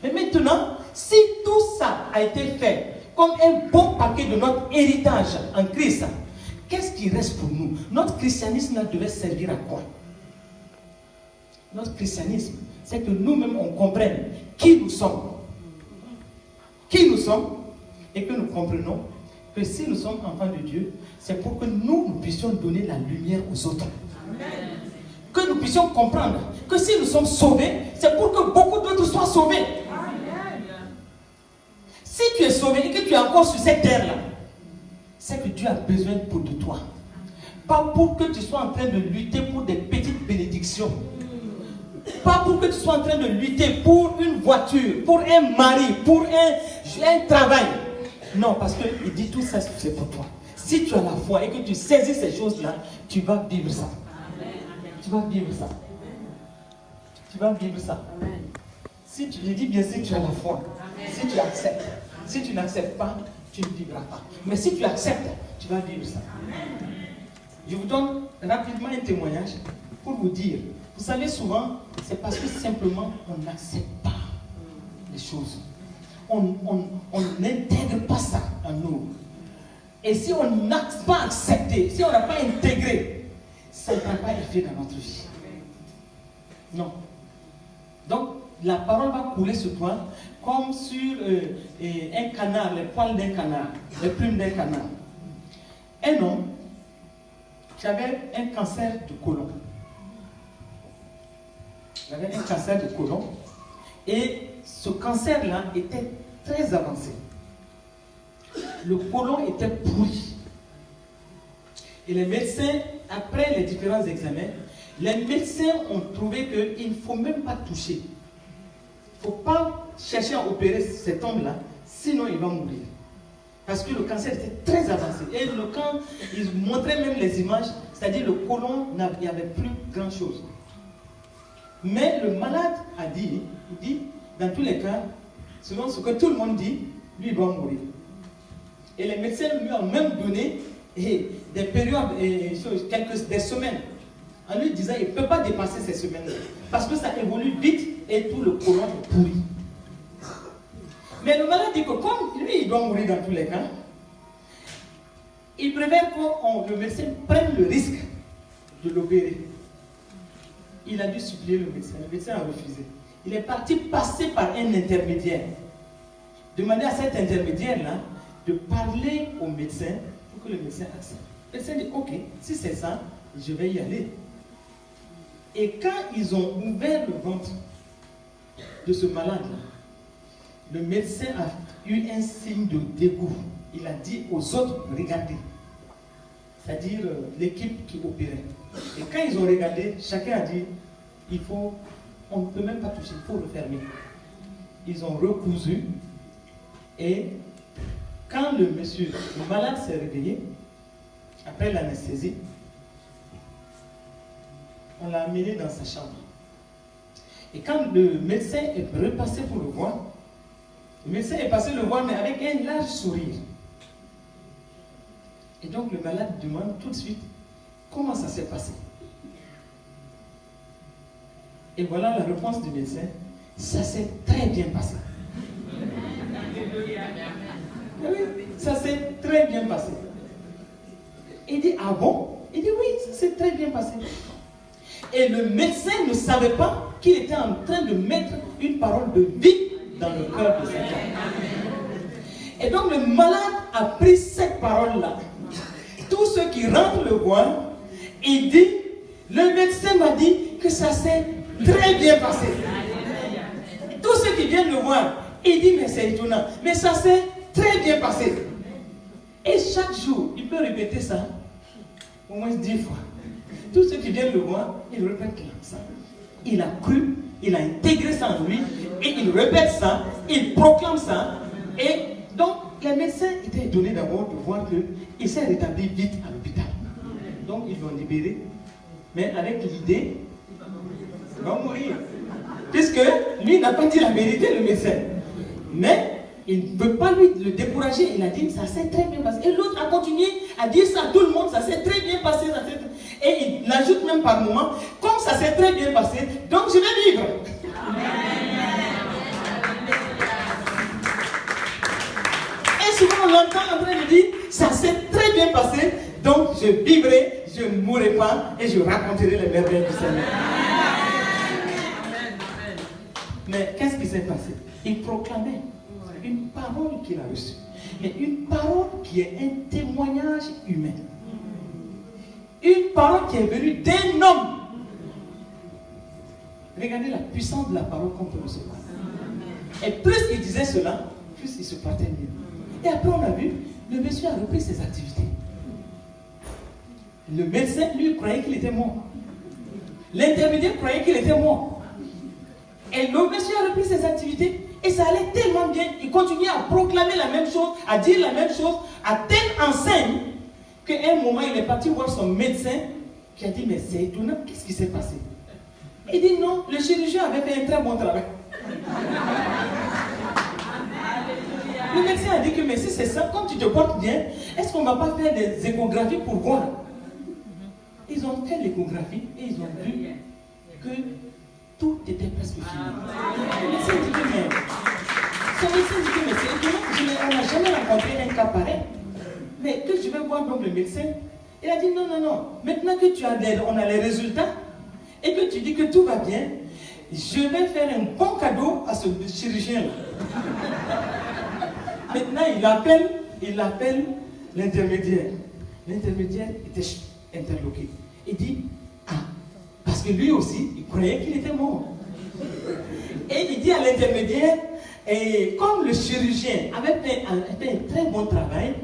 Mais maintenant, si tout ça a été fait comme un bon paquet de notre héritage en Christ, qu'est-ce qui reste pour nous? Notre christianisme devait servir à quoi? Notre christianisme, c'est que nous-mêmes on comprenne qui nous sommes. Qui nous sommes et que nous comprenons que si nous sommes enfants de Dieu, c'est pour que nous puissions donner la lumière aux autres. Amen. Que nous puissions comprendre que si nous sommes sauvés, c'est pour que beaucoup d'autres soient sauvés. Amen. Si tu es sauvé et que tu es encore sur cette terre-là, c'est que Dieu a besoin de toi. Pas pour que tu sois en train de lutter pour des petites bénédictions. Pas pour que tu sois en train de lutter pour une voiture, pour un mari, pour un travail. Non, parce qu'il dit tout ça, c'est pour toi. Si tu as la foi et que tu saisis ces choses-là, tu vas vivre ça. Tu vas vivre ça. Tu vas vivre ça. Si tu, je dis bien si tu as la foi, si tu acceptes. Si tu n'acceptes pas, tu ne vivras pas. Mais si tu acceptes, tu vas vivre ça. Je vous donne rapidement un témoignage pour vous dire. Vous savez, souvent, c'est parce que simplement, on n'accepte pas les choses. On n'intègre pas ça en nous. Et si on n'a pas accepté, si on n'a pas intégré, ça ne va pas effet dans notre vie. Non. Donc, la parole va couler sur toi comme sur un canard, les poils d'un canard, les plumes d'un canard. Un homme qui avait un cancer du côlon. Il avait un cancer du côlon et ce cancer-là était très avancé. Le côlon était pourri. Et les médecins, après les différents examens, les médecins ont trouvé qu'il ne faut même pas toucher. Il ne faut pas chercher à opérer cet homme-là, sinon il va mourir. Parce que le cancer était très avancé. Et quand ils montraient même les images, c'est-à-dire le côlon, il n'y avait plus grand-chose. Mais le malade a dit, il dit, dans tous les cas, selon ce que tout le monde dit, lui il doit mourir. Et les médecins lui ont même donné des périodes, des semaines, en lui disant qu'il ne peut pas dépasser ces semaines-là. Parce que ça évolue vite et tout le côlon est pourri. Mais le malade dit que comme lui il doit mourir dans tous les cas, il préfère que le médecin prenne le risque de l'opérer. Il a dû supplier le médecin a refusé. Il est parti passer par un intermédiaire. Demander à cet intermédiaire-là de parler au médecin pour que le médecin accepte. Le médecin dit, ok, si c'est ça, je vais y aller. Et quand ils ont ouvert le ventre de ce malade-là, le médecin a eu un signe de dégoût. Il a dit aux autres, regardez. C'est-à-dire l'équipe qui opérait. Et quand ils ont regardé, chacun a dit, on ne peut même pas toucher, il faut refermer. Ils ont recousu et quand le malade s'est réveillé, après l'anesthésie, on l'a amené dans sa chambre. Et quand le médecin est repassé pour le voir, le médecin est passé le voir, mais avec un large sourire. Et donc le malade demande tout de suite comment ça s'est passé. Et voilà la réponse du médecin, ça s'est très bien passé. Oui, ça s'est très bien passé. Il dit, ah bon? Il dit, oui, ça s'est très bien passé. Et le médecin ne savait pas qu'il était en train de mettre une parole de vie dans le cœur de cet homme. Et donc le malade a pris cette parole-là. Tous ceux qui rentrent le voir, il dit, le médecin m'a dit que ça s'est très bien passé. Tous ceux qui viennent le voir, il dit, mais c'est étonnant, mais ça s'est très bien passé. Et chaque jour, il peut répéter ça au moins 10 fois. Tous ceux qui viennent le voir, ils répètent ça. Il a cru, il a intégré ça en lui, et il répète ça, il proclame ça. Et donc, les médecins étaient étonnés d'abord de voir qu'il s'est rétabli vite à l'hôpital. Donc, ils l'ont libéré, mais avec l'idée, il va mourir. Puisque lui n'a pas dit la vérité, le médecin. Mais il ne veut pas lui le décourager. Il a dit, ça s'est très bien passé. Et l'autre a continué à dire ça à tout le monde, ça s'est très bien passé. Et il ajoute même par moment, comme ça s'est très bien passé, donc je vais vivre. Et souvent on l'entend en train de dire, ça s'est très bien passé, donc je vivrai, je ne mourrai pas et je raconterai les merveilles du Seigneur. Mais qu'est-ce qui s'est passé? Il proclamait une parole qu'il a reçue. Mais une parole qui est un témoignage humain. Une parole qui est venue d'un homme. Regardez la puissance de la parole qu'on peut recevoir. Et plus il disait cela, plus il se portait mieux. Et après on a vu, le monsieur a repris ses activités. Le médecin, lui, croyait qu'il était mort. L'intermédiaire croyait qu'il était mort. Et le monsieur a repris ses activités. Et ça allait tellement bien, il continuait à proclamer la même chose, à dire la même chose, à telle enseigne, qu'à un moment, il est parti voir son médecin, qui a dit, mais c'est étonnant, qu'est-ce qui s'est passé? Il dit, non, le chirurgien avait fait un très bon travail. Le médecin a dit que, mais si c'est ça, quand tu te portes bien, est-ce qu'on ne va pas faire des échographies pour voir? Ils ont fait l'échographie et ils ont vu que tout était presque fini. Le médecin dit que, mais son médecin dit que, mais c'est étonnant, on n'a jamais rencontré un cas pareil. Mais que je vais voir donc le médecin, il a dit non, non, non. Maintenant que on a les résultats et que tu dis que tout va bien, je vais faire un bon cadeau à ce chirurgien-là. Maintenant, il appelle l'intermédiaire. L'intermédiaire était interloqué. Il dit, ah, parce que lui aussi, il croyait qu'il était mort. Et il dit à l'intermédiaire, et comme le chirurgien avait fait un très bon travail,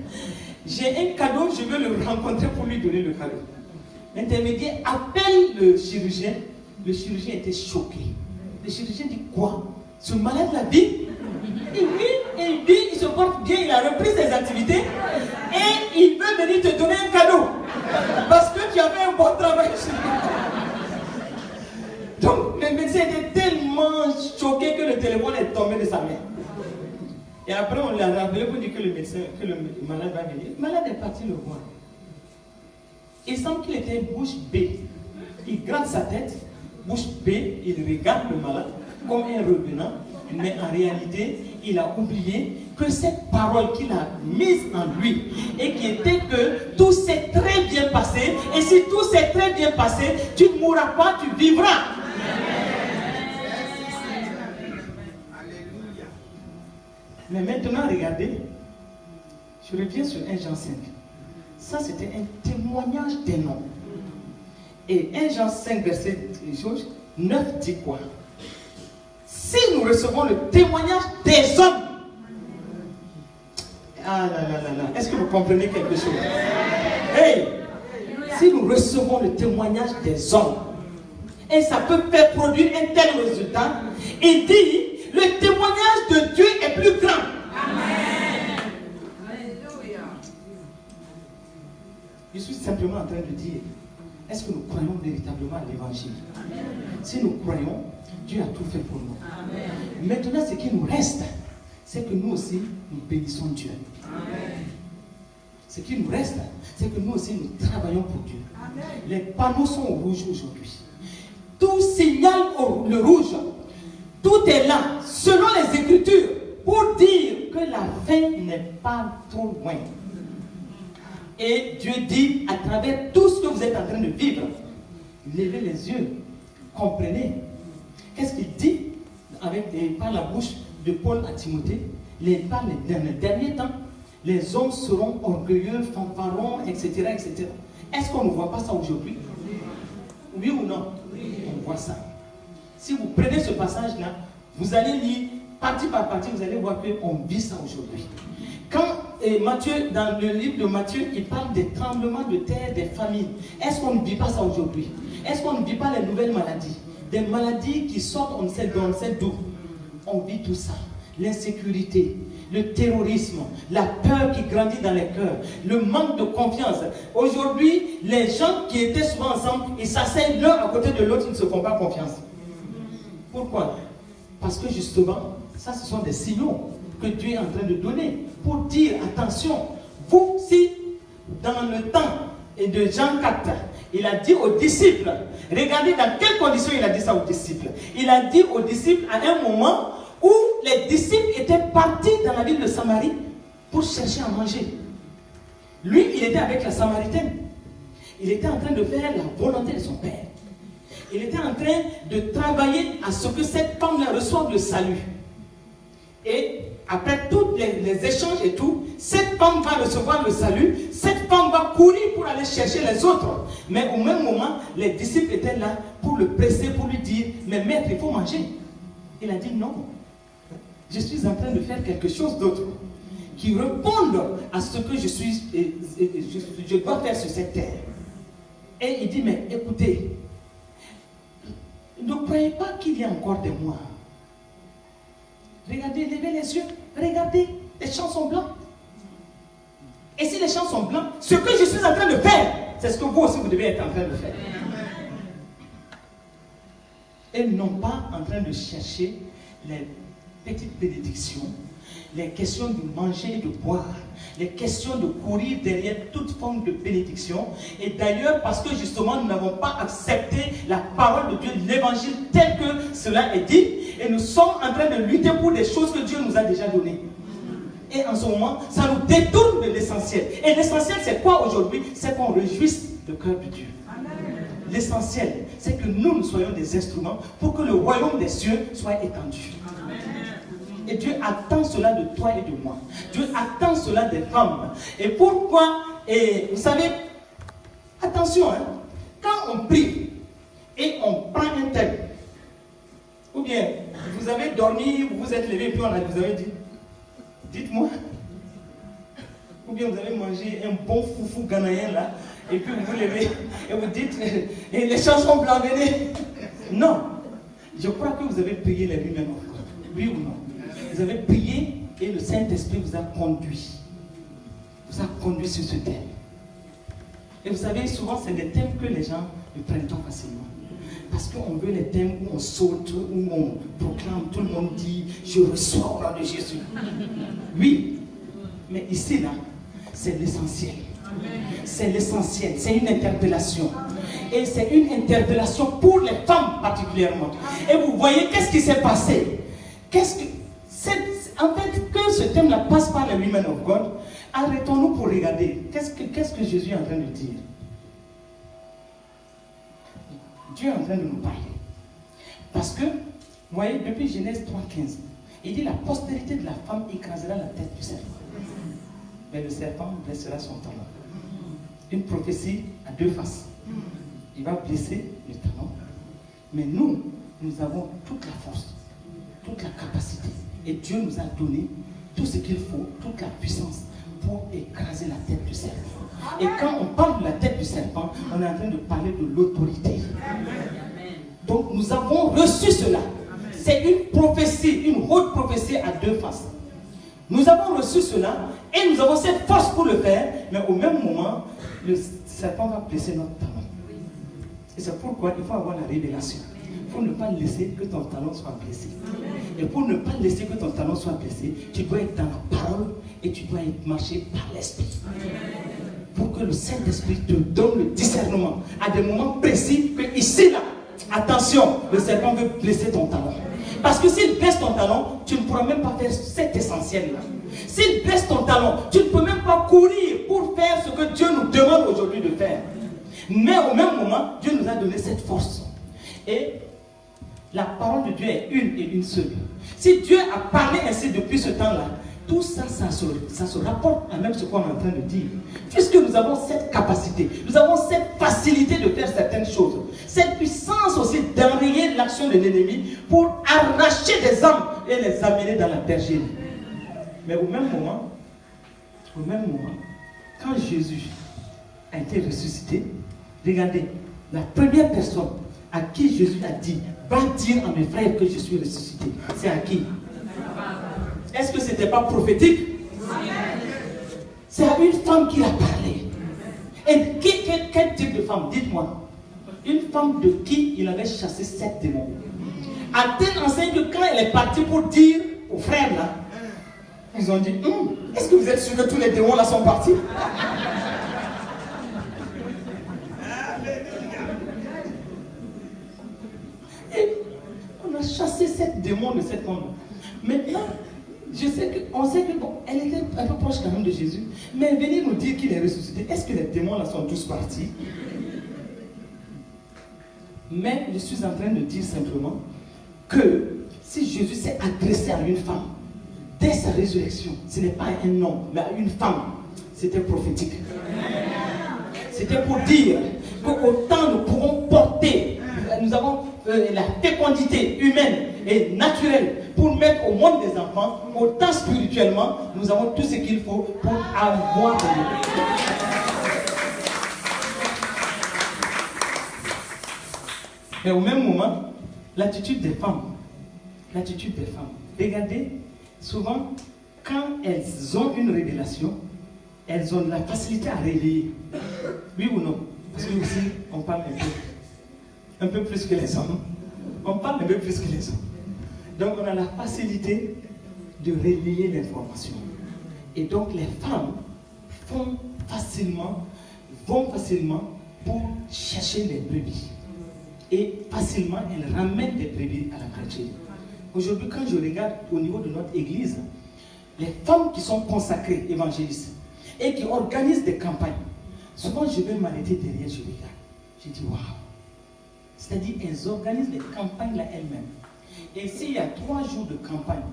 j'ai un cadeau, je veux le rencontrer pour lui donner le cadeau. L'intermédiaire appelle le chirurgien était choqué. Le chirurgien dit quoi? Ce malade la vie? Il dit, il se porte bien, il a repris ses activités et il veut venir te donner un cadeau parce que tu as fait un bon travail. Donc le médecin était tellement choqué que le téléphone est tombé de sa main. Et après on l'a rappelé pour dire que le malade va venir. Le malade est parti le voir. Il semble qu'il était bouche bée. Il gratte sa tête, bouche bée, il regarde le malade comme un revenant, mais en réalité, il a oublié que cette parole qu'il a mise en lui et qui était que tout s'est très bien passé, et si tout s'est très bien passé, tu ne mourras pas, tu vivras. Mais maintenant, regardez, je reviens sur 1 Jean 5. Ça, c'était un témoignage d'un homme. Et 1 Jean 5, verset 9 dit quoi? si nous recevons le témoignage des hommes, ah là là là là, est-ce que vous comprenez quelque chose? Hey, si nous recevons le témoignage des hommes, et ça peut faire produire un tel résultat, il dit, le témoignage de Dieu est plus grand. Amen. Je suis simplement en train de dire, est-ce que nous croyons véritablement à l'évangile? Si nous croyons, Dieu a tout fait pour nous. Amen. Maintenant, ce qui nous reste, c'est que nous aussi, nous bénissons Dieu. Amen. Ce qui nous reste, c'est que nous aussi, nous travaillons pour Dieu. Amen. Les panneaux sont au rouge aujourd'hui. Tout signale le rouge. Tout est là, selon les Écritures, pour dire que la fin n'est pas trop loin. Et Dieu dit, à travers tout ce que vous êtes en train de vivre, levez les yeux, comprenez. Qu'est-ce qu'il dit par la bouche de Paul à Timothée? Dans les derniers temps, les hommes seront orgueilleux, fanfarons, etc., etc. Est-ce qu'on ne voit pas ça aujourd'hui? Oui ou non? Oui. On voit ça. Si vous prenez ce passage-là, vous allez lire partie par partie, vous allez voir qu'on vit ça aujourd'hui. Quand Matthieu, dans le livre de Matthieu, il parle des tremblements de terre, des famines. Est-ce qu'on ne vit pas ça aujourd'hui? Est-ce qu'on ne vit pas les nouvelles maladies? Des maladies qui sortent, on ne sait d'où. On vit tout ça. L'insécurité, le terrorisme, la peur qui grandit dans les cœurs, le manque de confiance. Aujourd'hui, les gens qui étaient souvent ensemble, ils s'asseyent l'un à côté de l'autre, ils ne se font pas confiance. Pourquoi? Parce que justement, ça ce sont des signaux que Dieu est en train de donner pour dire, attention, vous, si dans le temps de Jean 4, il a dit aux disciples, regardez dans quelles conditions il a dit ça aux disciples. Il a dit aux disciples à un moment où les disciples étaient partis dans la ville de Samarie pour chercher à manger. Lui, il était avec la Samaritaine. Il était en train de faire la volonté de son Père. Il était en train de travailler à ce que cette femme-là reçoive le salut. Et après tous les échanges et tout, cette femme va recevoir le salut, cette femme va courir pour aller chercher les autres. Mais au même moment, les disciples étaient là pour le presser, pour lui dire, mais maître, il faut manger. Il a dit non, je suis en train de faire quelque chose d'autre qui réponde à ce que je dois faire sur cette terre. Et il dit, mais écoutez, ne croyez pas qu'il y a encore des mois. Regardez, levez les yeux, regardez, les champs sont blancs. Et si les champs sont blancs, ce que je suis en train de faire, c'est ce que vous aussi vous devez être en train de faire. Et non pas en train de chercher les petites bénédictions, les questions de manger et de boire, les questions de courir derrière toute forme de bénédiction. Et d'ailleurs, parce que justement, nous n'avons pas accepté la parole de Dieu, l'évangile tel que cela est dit, et nous sommes en train de lutter pour des choses que Dieu nous a déjà données. Et en ce moment, ça nous détourne de l'essentiel. Et l'essentiel, c'est quoi aujourd'hui? C'est qu'on réjouisse le cœur de Dieu. L'essentiel, c'est que nous soyons des instruments pour que le royaume des cieux soit étendu. Et Dieu attend cela de toi et de moi. Dieu attend cela des femmes. Et pourquoi? Et vous savez, attention, hein, quand on prie et on prend un thème, ou bien vous avez dormi, vous vous êtes levé, puis vous avez dit, dites-moi. Ou bien vous avez mangé un bon foufou ghanéen là, et puis vous vous levez et vous dites, et les chansons blancs, venez. Non, je crois que vous avez prié les nuits même. Oui ou non? Vous avez prié et le Saint-Esprit vous a conduit. Vous a conduit sur ce thème. Et vous savez, souvent, c'est des thèmes que les gens ne prennent pas facilement. Parce qu'on veut les thèmes où on saute, où on proclame, tout le monde dit, je reçois au nom de Jésus. Oui, mais ici, là, c'est l'essentiel. C'est l'essentiel, c'est une interpellation. Et c'est une interpellation pour les femmes particulièrement. Et vous voyez, qu'est-ce qui s'est passé? En fait, que ce thème-là passe par les Women of God, arrêtons-nous pour regarder. Qu'est-ce que Jésus est en train de dire? Dieu est en train de nous parler. Parce que, vous voyez, depuis Genèse 3,15, il dit la postérité de la femme écrasera la tête du serpent. Mais le serpent blessera son talon. Une prophétie à deux faces. Il va blesser le talon. Mais nous avons toute la force toute la capacité. Et Dieu nous a donné tout ce qu'il faut, toute la puissance pour écraser la tête du serpent. Et quand on parle de la tête du serpent, on est en train de parler de l'autorité. Donc nous avons reçu cela. C'est une prophétie, une haute prophétie à deux faces. Nous avons reçu cela et nous avons cette force pour le faire, mais au même moment, le serpent va blesser notre talon. Et c'est pourquoi il faut avoir la révélation. Il faut ne pas laisser que ton talon soit blessé. Et pour ne pas laisser que ton talon soit blessé, tu dois être dans la parole et tu dois marcher par l'esprit. Pour que le Saint-Esprit te donne le discernement à des moments précis que ici, là, attention, le serpent veut blesser ton talon. Parce que s'il blesse ton talon, tu ne pourras même pas faire cet essentiel-là. S'il blesse ton talon, tu ne peux même pas courir pour faire ce que Dieu nous demande aujourd'hui de faire. Mais au même moment, Dieu nous a donné cette force. Et la parole de Dieu est une et une seule. Si Dieu a parlé ainsi depuis ce temps-là, tout ça, ça se rapporte à même ce qu'on est en train de dire. Puisque nous avons cette capacité, nous avons cette facilité de faire certaines choses, cette puissance aussi d'enrayer l'action de l'ennemi pour arracher des âmes et les amener dans la bergerie. Mais au même moment, quand Jésus a été ressuscité, regardez, la première personne à qui Jésus a dit, va dire à mes frères que je suis ressuscité, c'est à qui? Est-ce que ce n'était pas prophétique? C'est à une femme qui a parlé. Et quel type de femme? Dites-moi. Une femme de qui il avait chassé 7 démons. À telle enseigne que quand elle est partie pour dire aux frères là, ils ont dit, est-ce que vous êtes sûr que tous les démons là sont partis? Et on a chassé 7 démons de cette femme. Maintenant, on sait que bon, elle était un peu proche quand même de Jésus, mais venir nous dire qu'il est ressuscité, est-ce que les démons là sont tous partis? Mais je suis en train de dire simplement que si Jésus s'est adressé à une femme dès sa résurrection, ce n'est pas un homme, mais à une femme, c'était prophétique. C'était pour dire qu'autant nous pourrons porter, nous avons la fécondité humaine et naturelle pour mettre au monde des enfants, autant spirituellement, nous avons tout ce qu'il faut pour avoir de l'eau. Mais au même moment, l'attitude des femmes, regardez, souvent, quand elles ont une révélation, elles ont la facilité à réveiller. Oui ou non? Parce que aussi, on parle un peu plus que les hommes. On parle un peu plus que les hommes. Donc, on a la facilité de relayer l'information. Et donc, les femmes vont facilement pour chercher les brebis. Et facilement, elles ramènent des brebis à la bergerie. Aujourd'hui, quand je regarde au niveau de notre église, les femmes qui sont consacrées évangélistes et qui organisent des campagnes, souvent je vais m'arrêter derrière, je regarde. Je dis, waouh! C'est-à-dire, elles organisent les campagnes là elles-mêmes. Et s'il y a 3 jours de campagne,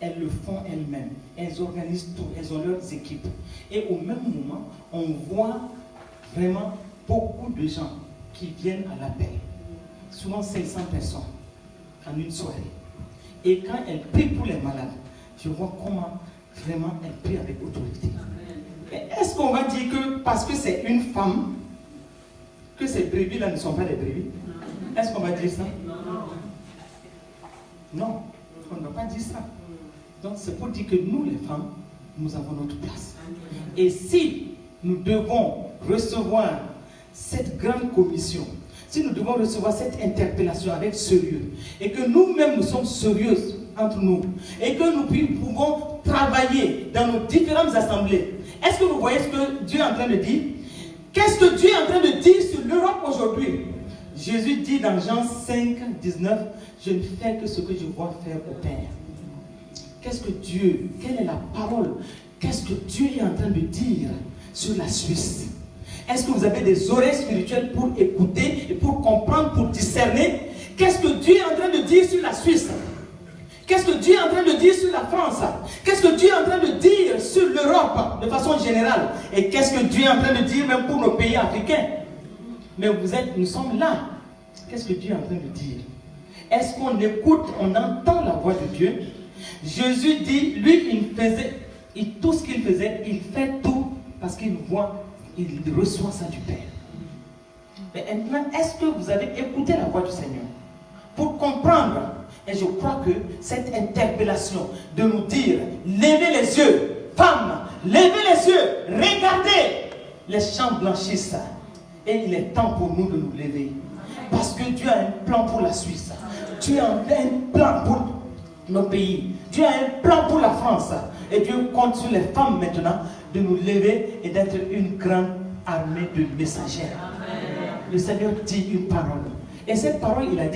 elles le font elles-mêmes. Elles organisent tout, elles ont leurs équipes. Et au même moment, on voit vraiment beaucoup de gens qui viennent à l'appel. Souvent 500 personnes en une soirée. Et quand elles prient pour les malades, je vois comment vraiment elles prient avec autorité. Est-ce qu'on va dire que parce que c'est une femme, que ces brebis-là ne sont pas des brebis? Est-ce qu'on va dire ça? Non, on ne va pas dire ça. Donc c'est pour dire que nous, les femmes, nous avons notre place. Et si nous devons recevoir cette grande commission, si nous devons recevoir cette interpellation avec sérieux, et que nous-mêmes nous sommes sérieuses entre nous, et que nous pouvons travailler dans nos différentes assemblées, est-ce que vous voyez ce que Dieu est en train de dire? Qu'est-ce que Dieu est en train de dire sur l'Europe aujourd'hui? Jésus dit dans Jean 5, 19, je ne fais que ce que je vois faire au Père. Qu'est-ce que Dieu, quelle est la parole? Qu'est-ce que Dieu est en train de dire sur la Suisse? Est-ce que vous avez des oreilles spirituelles pour écouter et pour comprendre, pour discerner? Qu'est-ce que Dieu est en train de dire sur la Suisse? Qu'est-ce que Dieu est en train de dire sur la France? Qu'est-ce que Dieu est en train de dire sur l'Europe de façon générale? Et qu'est-ce que Dieu est en train de dire même pour nos pays africains? Mais nous sommes là. Qu'est-ce que Dieu est en train de dire? Est-ce qu'on écoute, on entend la voix de Dieu? Jésus dit, lui, tout ce qu'il faisait, il fait tout parce qu'il voit, il reçoit ça du Père. Mais maintenant, est-ce que vous avez écouté la voix du Seigneur pour comprendre? Et je crois que cette interpellation de nous dire, levez les yeux, femmes, levez les yeux, regardez, les champs blanchissent. Et il est temps pour nous de nous lever. Parce que Dieu a un plan pour la Suisse. Dieu a un plan pour nos pays. Dieu a un plan pour la France. Et Dieu compte sur les femmes maintenant de nous lever et d'être une grande armée de messagères. Amen. Le Seigneur dit une parole. Et cette parole, il a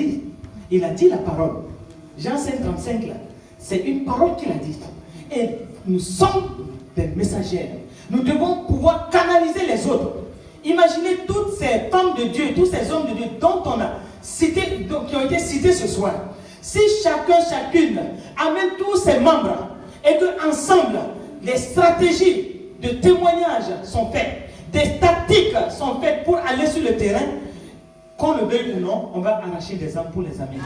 dit la parole. Jean 5,35 là, c'est une parole qu'il a dite. Et nous sommes des messagères. Nous devons pouvoir canaliser les autres. Imaginez toutes ces femmes de Dieu, tous ces hommes de Dieu dont on a cité, qui ont été cités ce soir. Si chacune amène tous ses membres et qu'ensemble, les stratégies de témoignage sont faites, des tactiques sont faites pour aller sur le terrain, qu'on le veuille ou non, on va arracher des âmes pour les amener.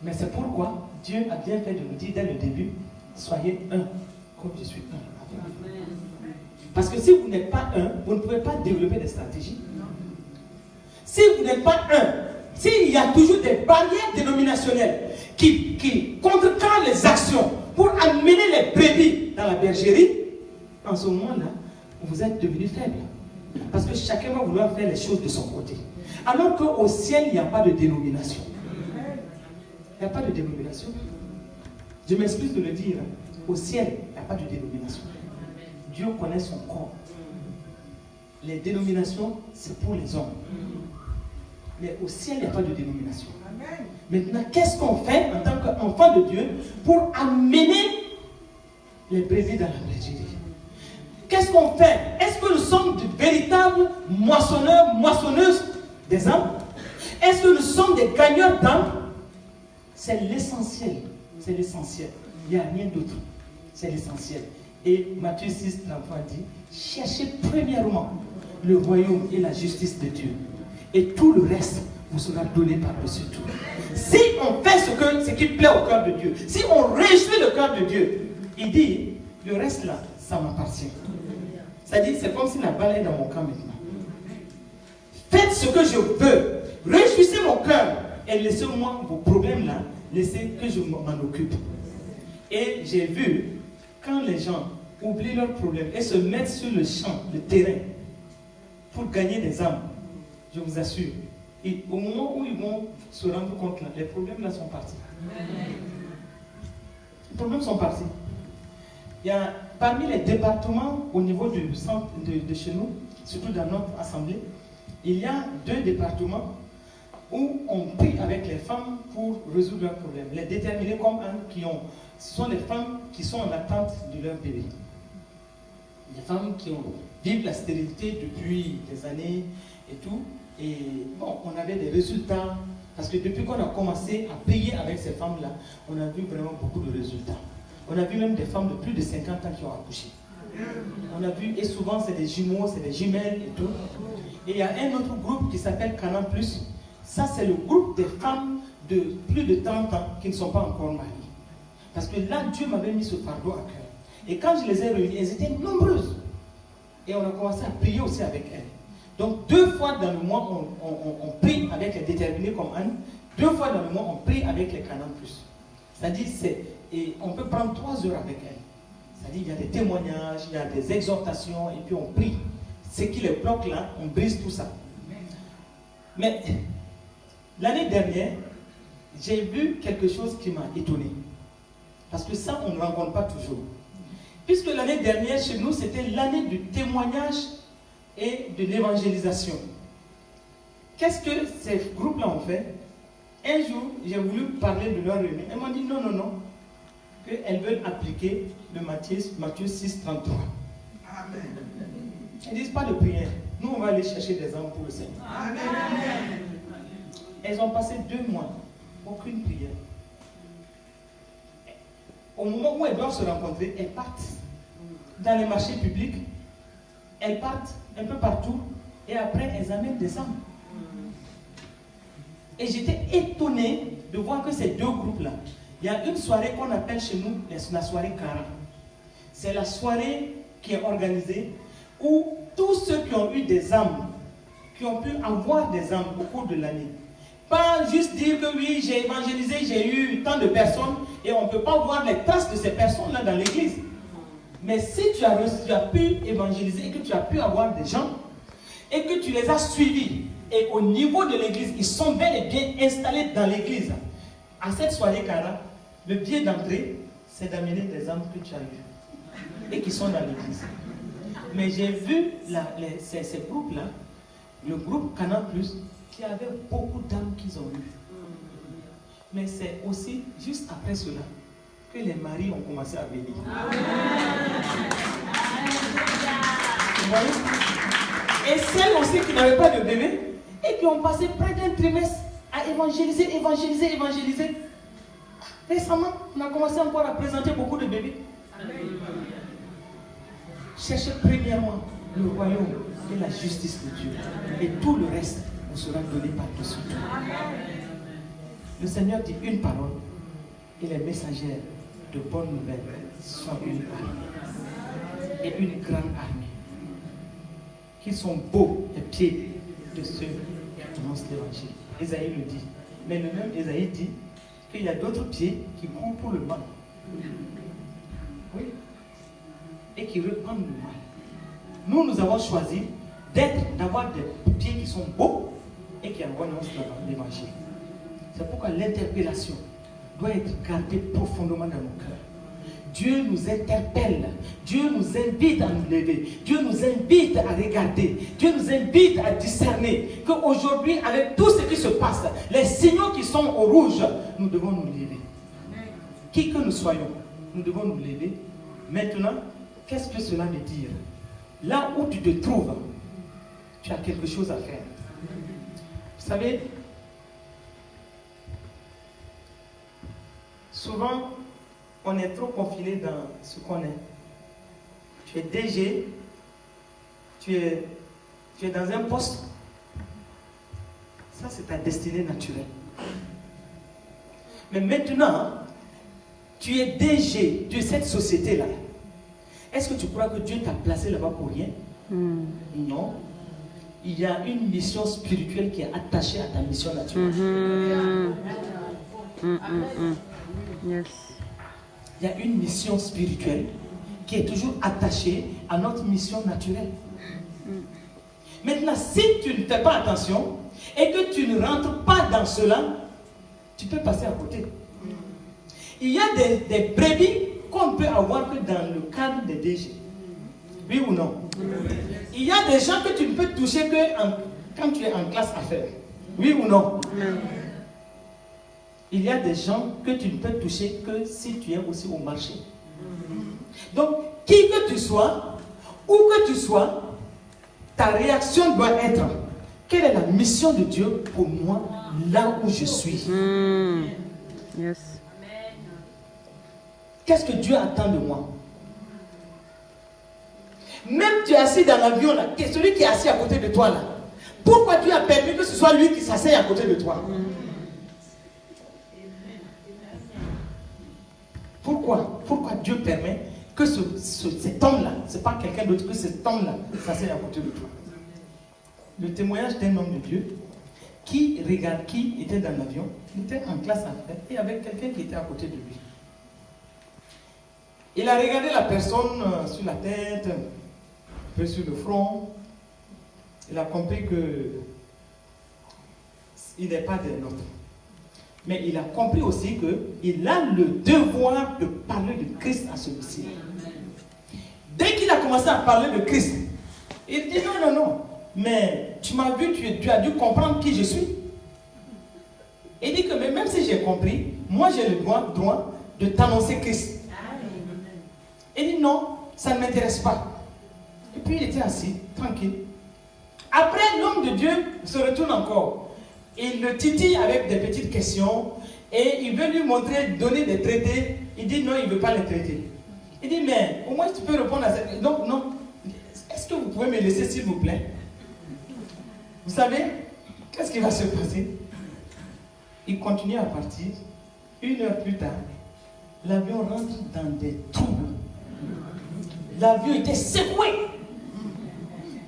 Mais c'est pourquoi Dieu a bien fait de nous dire dès le début, soyez un, comme je suis un. Parce que si vous n'êtes pas un, vous ne pouvez pas développer des stratégies. Si vous n'êtes pas un, s'il y a toujours des barrières dénominationnelles qui contrecarrent les actions pour amener les brebis dans la bergerie, en ce moment-là, vous êtes devenus faibles. Parce que chacun va vouloir faire les choses de son côté. Alors qu'au ciel, il n'y a pas de dénomination. Il n'y a pas de dénomination. Je m'excuse de le dire. Au ciel, il n'y a pas de dénomination. Dieu connaît son corps. Les dénominations, c'est pour les hommes. Mais au ciel, il n'y a pas de dénomination. Maintenant, qu'est-ce qu'on fait en tant qu'enfant de Dieu pour amener les brebis dans la bergerie? Qu'est-ce qu'on fait? Est-ce que nous sommes de véritables moissonneurs, moissonneuses des âmes? Est-ce que nous sommes des gagneurs d'âmes? C'est l'essentiel. C'est l'essentiel. Il n'y a rien d'autre. C'est l'essentiel. Et Matthieu 6, l'enfant dit, cherchez premièrement le royaume et la justice de Dieu. Et tout le reste vous sera donné par-dessus tout. Si on fait ce qui plaît au cœur de Dieu, si on réjouit le cœur de Dieu, il dit, le reste là, ça m'appartient. C'est-à-dire, c'est comme si la balle est dans mon camp maintenant. Faites ce que je veux. Réjouissez mon cœur. Et laissez-moi vos problèmes là, laissez que je m'en occupe. Et j'ai vu, quand les gens oublient leurs problèmes et se mettent sur le champ, le terrain, pour gagner des âmes, je vous assure, et au moment où ils vont se rendre compte, là, les problèmes là sont partis. Les problèmes sont partis. Il y a parmi les départements au niveau du centre de chez nous, surtout dans notre assemblée, il y a 2 départements où on prie avec les femmes pour résoudre leurs problèmes. Les déterminer comme ce sont les femmes qui sont en attente de leur bébé. Les femmes qui vivent la stérilité depuis des années et tout. Et bon, on avait des résultats. Parce que depuis qu'on a commencé à prier avec ces femmes-là, on a vu vraiment beaucoup de résultats. On a vu même des femmes de plus de 50 ans qui ont accouché. On a vu, et souvent c'est des jumeaux, c'est des jumelles et tout. Et il y a un autre groupe qui s'appelle Canaan Plus. Ça, c'est le groupe des femmes de plus de 30 ans qui ne sont pas encore mariées. Parce que là, Dieu m'avait mis ce fardeau à cœur. Et quand je les ai réunies, elles étaient nombreuses. Et on a commencé à prier aussi avec elles. Donc 2 fois dans le mois, on prie avec les déterminés comme Anne. 2 fois dans le mois, on prie avec les Canaan Plus. C'est-à-dire, et on peut prendre 3 heures avec elles. C'est-à-dire, il y a des témoignages, il y a des exhortations, et puis on prie. Ce qui les bloque là, on brise tout ça. Mais l'année dernière, j'ai vu quelque chose qui m'a étonné. Parce que ça, on ne rencontre pas toujours. Puisque l'année dernière, chez nous, c'était l'année du témoignage et de l'évangélisation. Qu'est-ce que ces groupes-là ont fait? Un jour, j'ai voulu parler de leur réunion. Elles m'ont dit non, non, non. Qu'elles veulent appliquer le Matthieu 6, 33. Amen. Elles disent pas de prière. Nous, on va aller chercher des âmes pour le Seigneur. Amen. Elles ont passé 2 mois. Aucune prière. Au moment où elles doivent se rencontrer, elles partent dans les marchés publics. Elles partent un peu partout. Et après, elles amènent des âmes. Et j'étais étonné de voir que ces deux groupes-là, il y a une soirée qu'on appelle chez nous la soirée Kara. C'est la soirée qui est organisée où tous ceux qui ont eu des âmes, qui ont pu avoir des âmes au cours de l'année, pas juste dire que oui, j'ai évangélisé, j'ai eu tant de personnes et on ne peut pas voir les traces de ces personnes-là dans l'église. Mais si tu as pu évangéliser et que tu as pu avoir des gens et que tu les as suivis et au niveau de l'église, ils sont bel et bien installés dans l'église. À cette soirée Kara, le billet d'entrée, c'est d'amener des âmes que tu as eues et qui sont dans l'église. Mais j'ai vu ces groupes-là, le groupe Cana Plus, qui avait beaucoup d'âmes qu'ils ont eues. Mais c'est aussi juste après cela que les maris ont commencé à venir. Vous voyez? Et celles aussi qui n'avaient pas de bébé et qui ont passé près d'un trimestre à évangéliser. Récemment, on a commencé encore à présenter beaucoup de bébés. Cherchez premièrement le royaume et la justice de Dieu. Et tout le reste vous sera donné par-dessus. Le Seigneur dit une parole et les messagères de bonnes nouvelles sont une armée. Et une grande armée. Qu'ils sont beaux les pieds de ceux qui annoncent l'évangile. Ésaïe le dit. Mais le même Ésaïe dit qu'il y a d'autres pieds qui courent pour le mal. Oui. Et qui répandent le mal. Nous avons choisi d'avoir des pieds qui sont beaux et qui annoncent l'évangile. C'est pourquoi l'interpellation doit être gardée profondément dans nos cœurs. Dieu nous interpelle, Dieu nous invite à nous lever, Dieu nous invite à regarder, Dieu nous invite à discerner qu'aujourd'hui, avec tout ce qui se passe, les signaux qui sont au rouge, nous devons nous lever. Qui que nous soyons, nous devons nous lever. Maintenant, qu'est-ce que cela veut dire? Là où tu te trouves, tu as quelque chose à faire. Vous savez, souvent, on est trop confiné dans ce qu'on est. Tu es DG, tu es dans un poste. Ça, c'est ta destinée naturelle. Mais maintenant, tu es DG de cette société-là. Est-ce que tu crois que Dieu t'a placé là-bas pour rien? Non. Il y a une mission spirituelle qui est attachée à ta mission naturelle. Yes. Il y a une mission spirituelle qui est toujours attachée à notre mission naturelle. Maintenant, si tu ne fais pas attention et que tu ne rentres pas dans cela, tu peux passer à côté. Il y a des brebis qu'on ne peut avoir que dans le cadre des DG. Oui ou non? Il y a des gens que tu ne peux toucher que quand tu es en classe affaires. Oui ou non? Il y a des gens que tu ne peux toucher que si tu es aussi au marché. Donc, qui que tu sois, où que tu sois, ta réaction doit être: quelle est la mission de Dieu pour moi là où je suis? Yes. Qu'est-ce que Dieu attend de moi? Même tu es assis dans l'avion là, celui qui est assis à côté de toi là, pourquoi Dieu a permis que ce soit lui qui s'asseye à côté de toi? Pourquoi Dieu permet que cet homme-là, ce n'est pas quelqu'un d'autre, que cet homme-là s'asseye à côté de toi? Le témoignage d'un homme de Dieu qui était dans l'avion, il était en classe affaires et avec quelqu'un qui était à côté de lui. Il a regardé la personne sur la tête, un peu sur le front. Il a compris qu'il n'est pas des nôtres. Mais il a compris aussi qu'il a le devoir de parler de Christ à celui-ci. Dès qu'il a commencé à parler de Christ, il dit non, mais tu m'as vu, tu as dû comprendre qui je suis. Il dit que même si j'ai compris, moi j'ai le droit de t'annoncer Christ. Il dit non, ça ne m'intéresse pas. Et puis il était assis, tranquille. Après, l'homme de Dieu se retourne encore. Il le titille avec des petites questions et il veut lui donner des traités. Il dit non, il ne veut pas les traiter. Il dit mais au moins tu peux répondre à cette... Non. Est-ce que vous pouvez me laisser s'il vous plaît? Vous savez, qu'est-ce qui va se passer? il continue à partir. 1 heure plus tard, l'avion rentre dans des troubles. L'avion était secoué.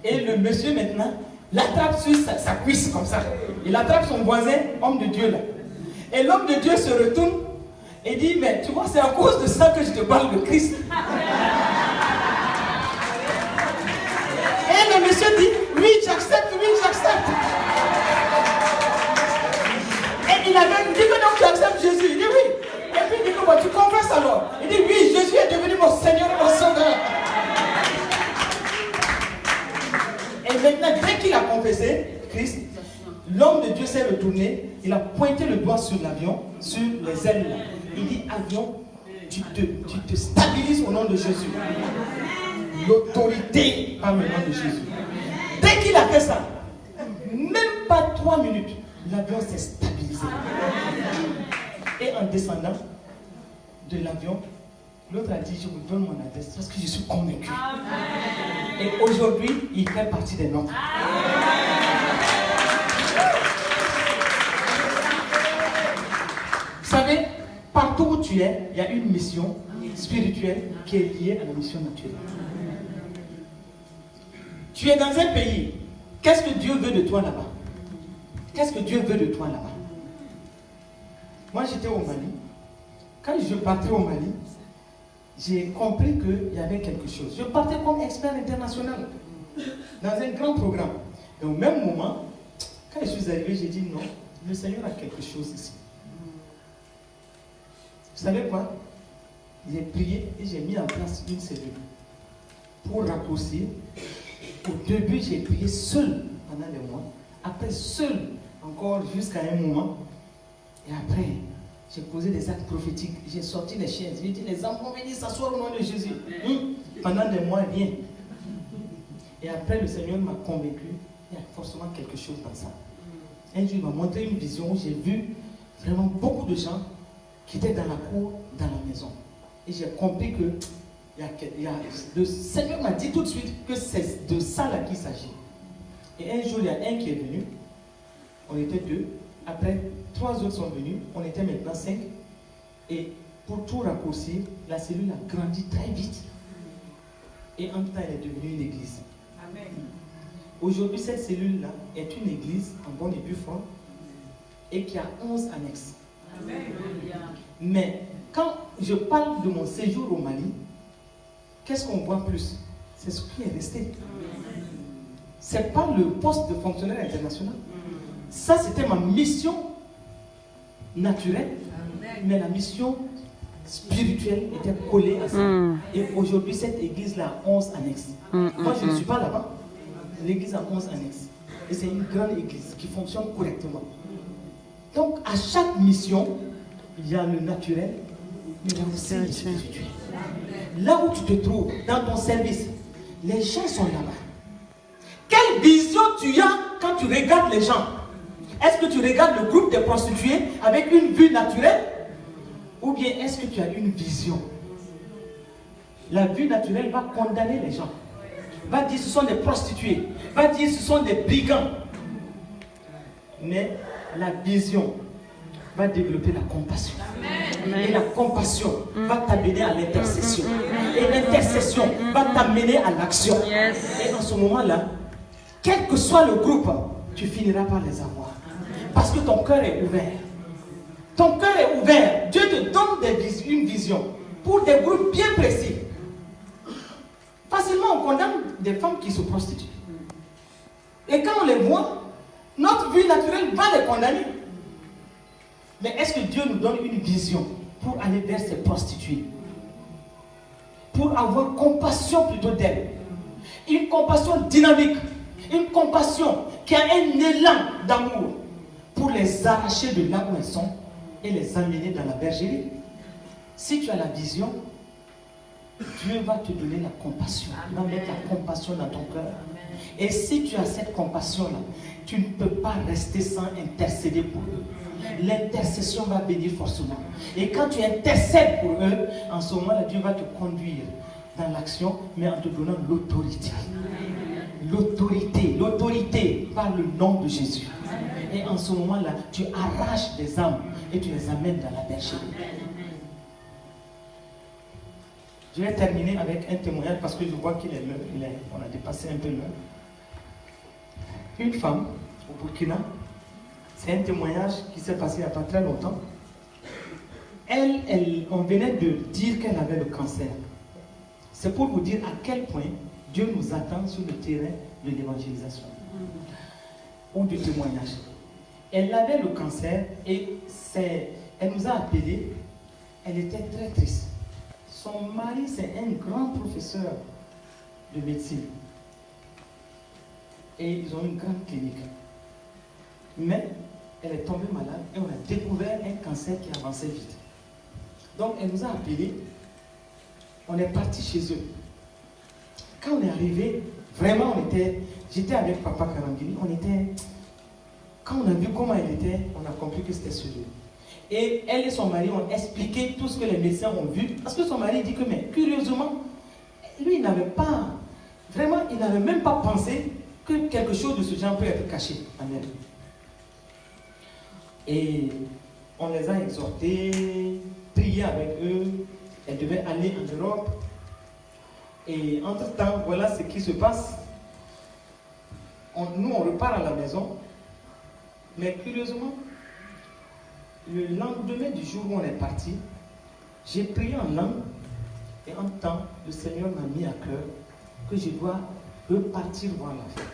Et le monsieur maintenant l'attrape sur sa cuisse comme ça. Il attrape son voisin, homme de Dieu là. Et l'homme de Dieu se retourne et dit, mais tu vois, c'est à cause de ça que je te parle de Christ. Et le monsieur dit, oui, j'accepte, oui, j'accepte. Et il avait dit que donc tu acceptes Jésus. Il dit oui. Et puis il dit que bon, tu confesses alors. Il dit oui, Jésus est devenu mon Seigneur et mon Sauveur. Et maintenant, dès qu'il a confessé Christ, l'homme de Dieu s'est retourné, il a pointé le doigt sur l'avion, sur les ailes là. Il dit, avion, tu te stabilises au nom de Jésus. L'autorité par le nom de Jésus. Dès qu'il a fait ça, même pas 3 minutes, l'avion s'est stabilisé. Et en descendant de l'avion, l'autre a dit, je vous donne mon adresse parce que je suis convaincu. Et aujourd'hui, il fait partie des nôtres. Vous savez, partout où tu es, il y a une mission spirituelle qui est liée à la mission naturelle. Tu es dans un pays. Qu'est-ce que Dieu veut de toi là-bas? Qu'est-ce que Dieu veut de toi là-bas? Moi, j'étais au Mali. Quand je partais au Mali, j'ai compris qu'il y avait quelque chose. Je partais comme expert international dans un grand programme. Et au même moment, quand je suis arrivé, j'ai dit non, le Seigneur a quelque chose ici. Vous savez quoi? J'ai prié et j'ai mis en place une cellule. Pour raccourcir, au début, j'ai prié seul pendant des mois. Après, seul encore jusqu'à un moment. Et après, j'ai posé des actes prophétiques. J'ai sorti les chaises. J'ai dit, les enfants, venez s'asseoir au nom de Jésus. Pendant des mois, rien. Et après, le Seigneur m'a convaincu. Il y a forcément quelque chose dans ça. Un jour, il m'a montré une vision où j'ai vu vraiment beaucoup de gens qui étaient dans la cour, dans la maison. Et j'ai compris que le Seigneur m'a dit tout de suite que c'est de ça là qu'il s'agit. Et un jour, il y a un qui est venu. On était 2. Après, 3 autres sont venus. On était maintenant 5. Et pour tout raccourcir, la cellule a grandi très vite. Et en tout temps, elle est devenue une église. Amen. Aujourd'hui, cette cellule-là est une église en bonne et due forme et qui a 11 annexes. Amen. Mais quand je parle de mon séjour au Mali, qu'est-ce qu'on voit plus? C'est ce qui est resté. Ce n'est pas le poste de fonctionnaire international. Ça, c'était ma mission naturelle, mais la mission spirituelle était collée à ça. Et aujourd'hui, cette église-là a 11 annexes. Moi, je ne suis pas là-bas. L'église a 11 annexes. Et c'est une grande église qui fonctionne correctement. Donc, à chaque mission, il y a le naturel, mais il y a aussi le spirituel. Là où tu te trouves, dans ton service, les gens sont là-bas. Quelle vision tu as quand tu regardes les gens? Est-ce que tu regardes le groupe des prostituées avec une vue naturelle? Ou bien est-ce que tu as une vision? La vue naturelle va condamner les gens. Va dire ce sont des prostituées. Va dire ce sont des brigands. Mais la vision va développer la compassion. Amen. Et la compassion va t'amener à l'intercession. Et l'intercession va t'amener à l'action. Yes. Et dans ce moment-là, quel que soit le groupe, tu finiras par les avoir. Parce que ton cœur est ouvert. Ton cœur est ouvert. Dieu te donne une vision pour des groupes bien précis. Facilement, on condamne des femmes qui se prostituent. Et quand on les voit, notre vie naturelle va les condamner. Mais est-ce que Dieu nous donne une vision pour aller vers ces prostituées? Pour avoir compassion plutôt d'elles. Une compassion dynamique. Une compassion qui a un élan d'amour. Pour les arracher de là où elles sont et les amener dans la bergerie. Si tu as la vision, Dieu va te donner la compassion. Il va mettre la compassion dans ton cœur. Et si tu as cette compassion-là, tu ne peux pas rester sans intercéder pour eux. L'intercession va venir forcément. Et quand tu intercèdes pour eux, en ce moment-là, Dieu va te conduire dans l'action, mais en te donnant l'autorité. L'autorité par le nom de Jésus. Et en ce moment-là, tu arraches des âmes et tu les amènes dans la bergerie. Je vais terminer avec un témoignage parce que je vois qu'il est l'heure. On a dépassé un peu l'heure. Une femme au Burkina, c'est un témoignage qui s'est passé il n'y a pas très longtemps. On venait de dire qu'elle avait le cancer. C'est pour vous dire à quel point Dieu nous attend sur le terrain de l'évangélisation ou du témoignage. Elle avait le cancer et elle nous a appelés. Elle était très triste. Son mari, c'est un grand professeur de médecine. Et ils ont une grande clinique. Mais elle est tombée malade et on a découvert un cancer qui avançait vite. Donc elle nous a appelés. On est parti chez eux. Quand on est arrivé, vraiment j'étais avec Papa Karangini, quand on a vu comment elle était, on a compris que c'était celui. Et elle et son mari ont expliqué tout ce que les médecins ont vu, parce que son mari dit que, mais curieusement, lui il n'avait même pas pensé que quelque chose de ce genre peut être caché en elle. Et on les a exhortés, prié avec eux, elle devait aller en Europe. Et entre-temps, voilà ce qui se passe. Nous, on repart à la maison. Mais curieusement, le lendemain du jour où on est parti, j'ai prié en langue. Et en temps, le Seigneur m'a mis à cœur que je dois repartir voir la femme.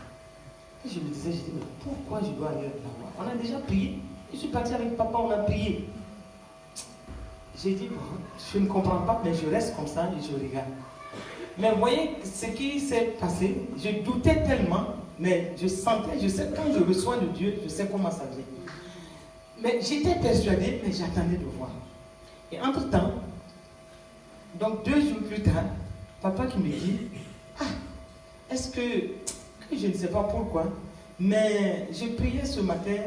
Et je me disais, mais pourquoi je dois aller la voir? On a déjà prié. Je suis parti avec papa, on a prié. J'ai dit, bon, je ne comprends pas, mais je reste comme ça et je regarde. Mais vous voyez ce qui s'est passé, je doutais tellement, mais je sentais, je sais, quand je reçois de Dieu, je sais comment ça vient. Mais j'étais persuadé, mais j'attendais de voir. Et entre-temps, donc 2 jours plus tard, papa qui me dit, est-ce que je ne sais pas pourquoi, mais j'ai prié ce matin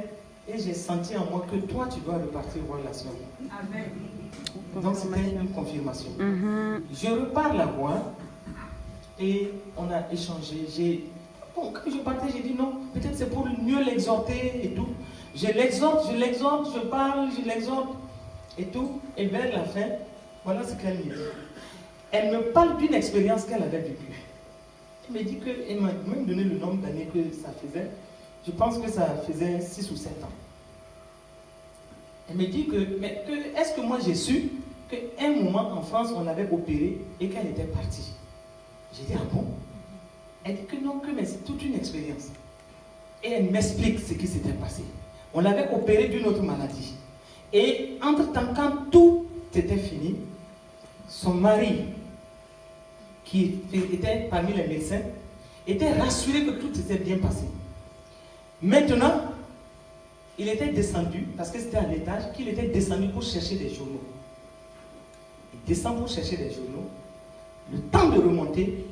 et j'ai senti en moi que toi, tu dois repartir voir la soeur. Amen. Donc c'était une confirmation. Je repars la voir et on a échangé. Quand je partais, j'ai dit non, peut-être c'est pour mieux l'exhorter et tout. Je l'exhorte, je parle, je l'exhorte et tout. Et vers la fin, voilà ce qu'elle me dit. Elle me parle d'une expérience qu'elle avait vécue. Elle me dit qu'elle m'a même donné le nombre d'années que ça faisait. Je pense que ça faisait 6 ou 7 ans. Elle me dit est-ce que moi j'ai su qu'à un moment en France, on l'avait opérée et qu'elle était partie. J'ai dit, ah bon? Elle dit que non, mais c'est toute une expérience. Et elle m'explique ce qui s'était passé. On l'avait opérée d'une autre maladie. Et entre-temps, quand tout était fini, son mari, qui était parmi les médecins, était rassuré que tout s'était bien passé. Maintenant, il était descendu, parce que c'était à l'étage, qu'il était descendu pour chercher des journaux. Il descend pour chercher des journaux. Le temps de remonter,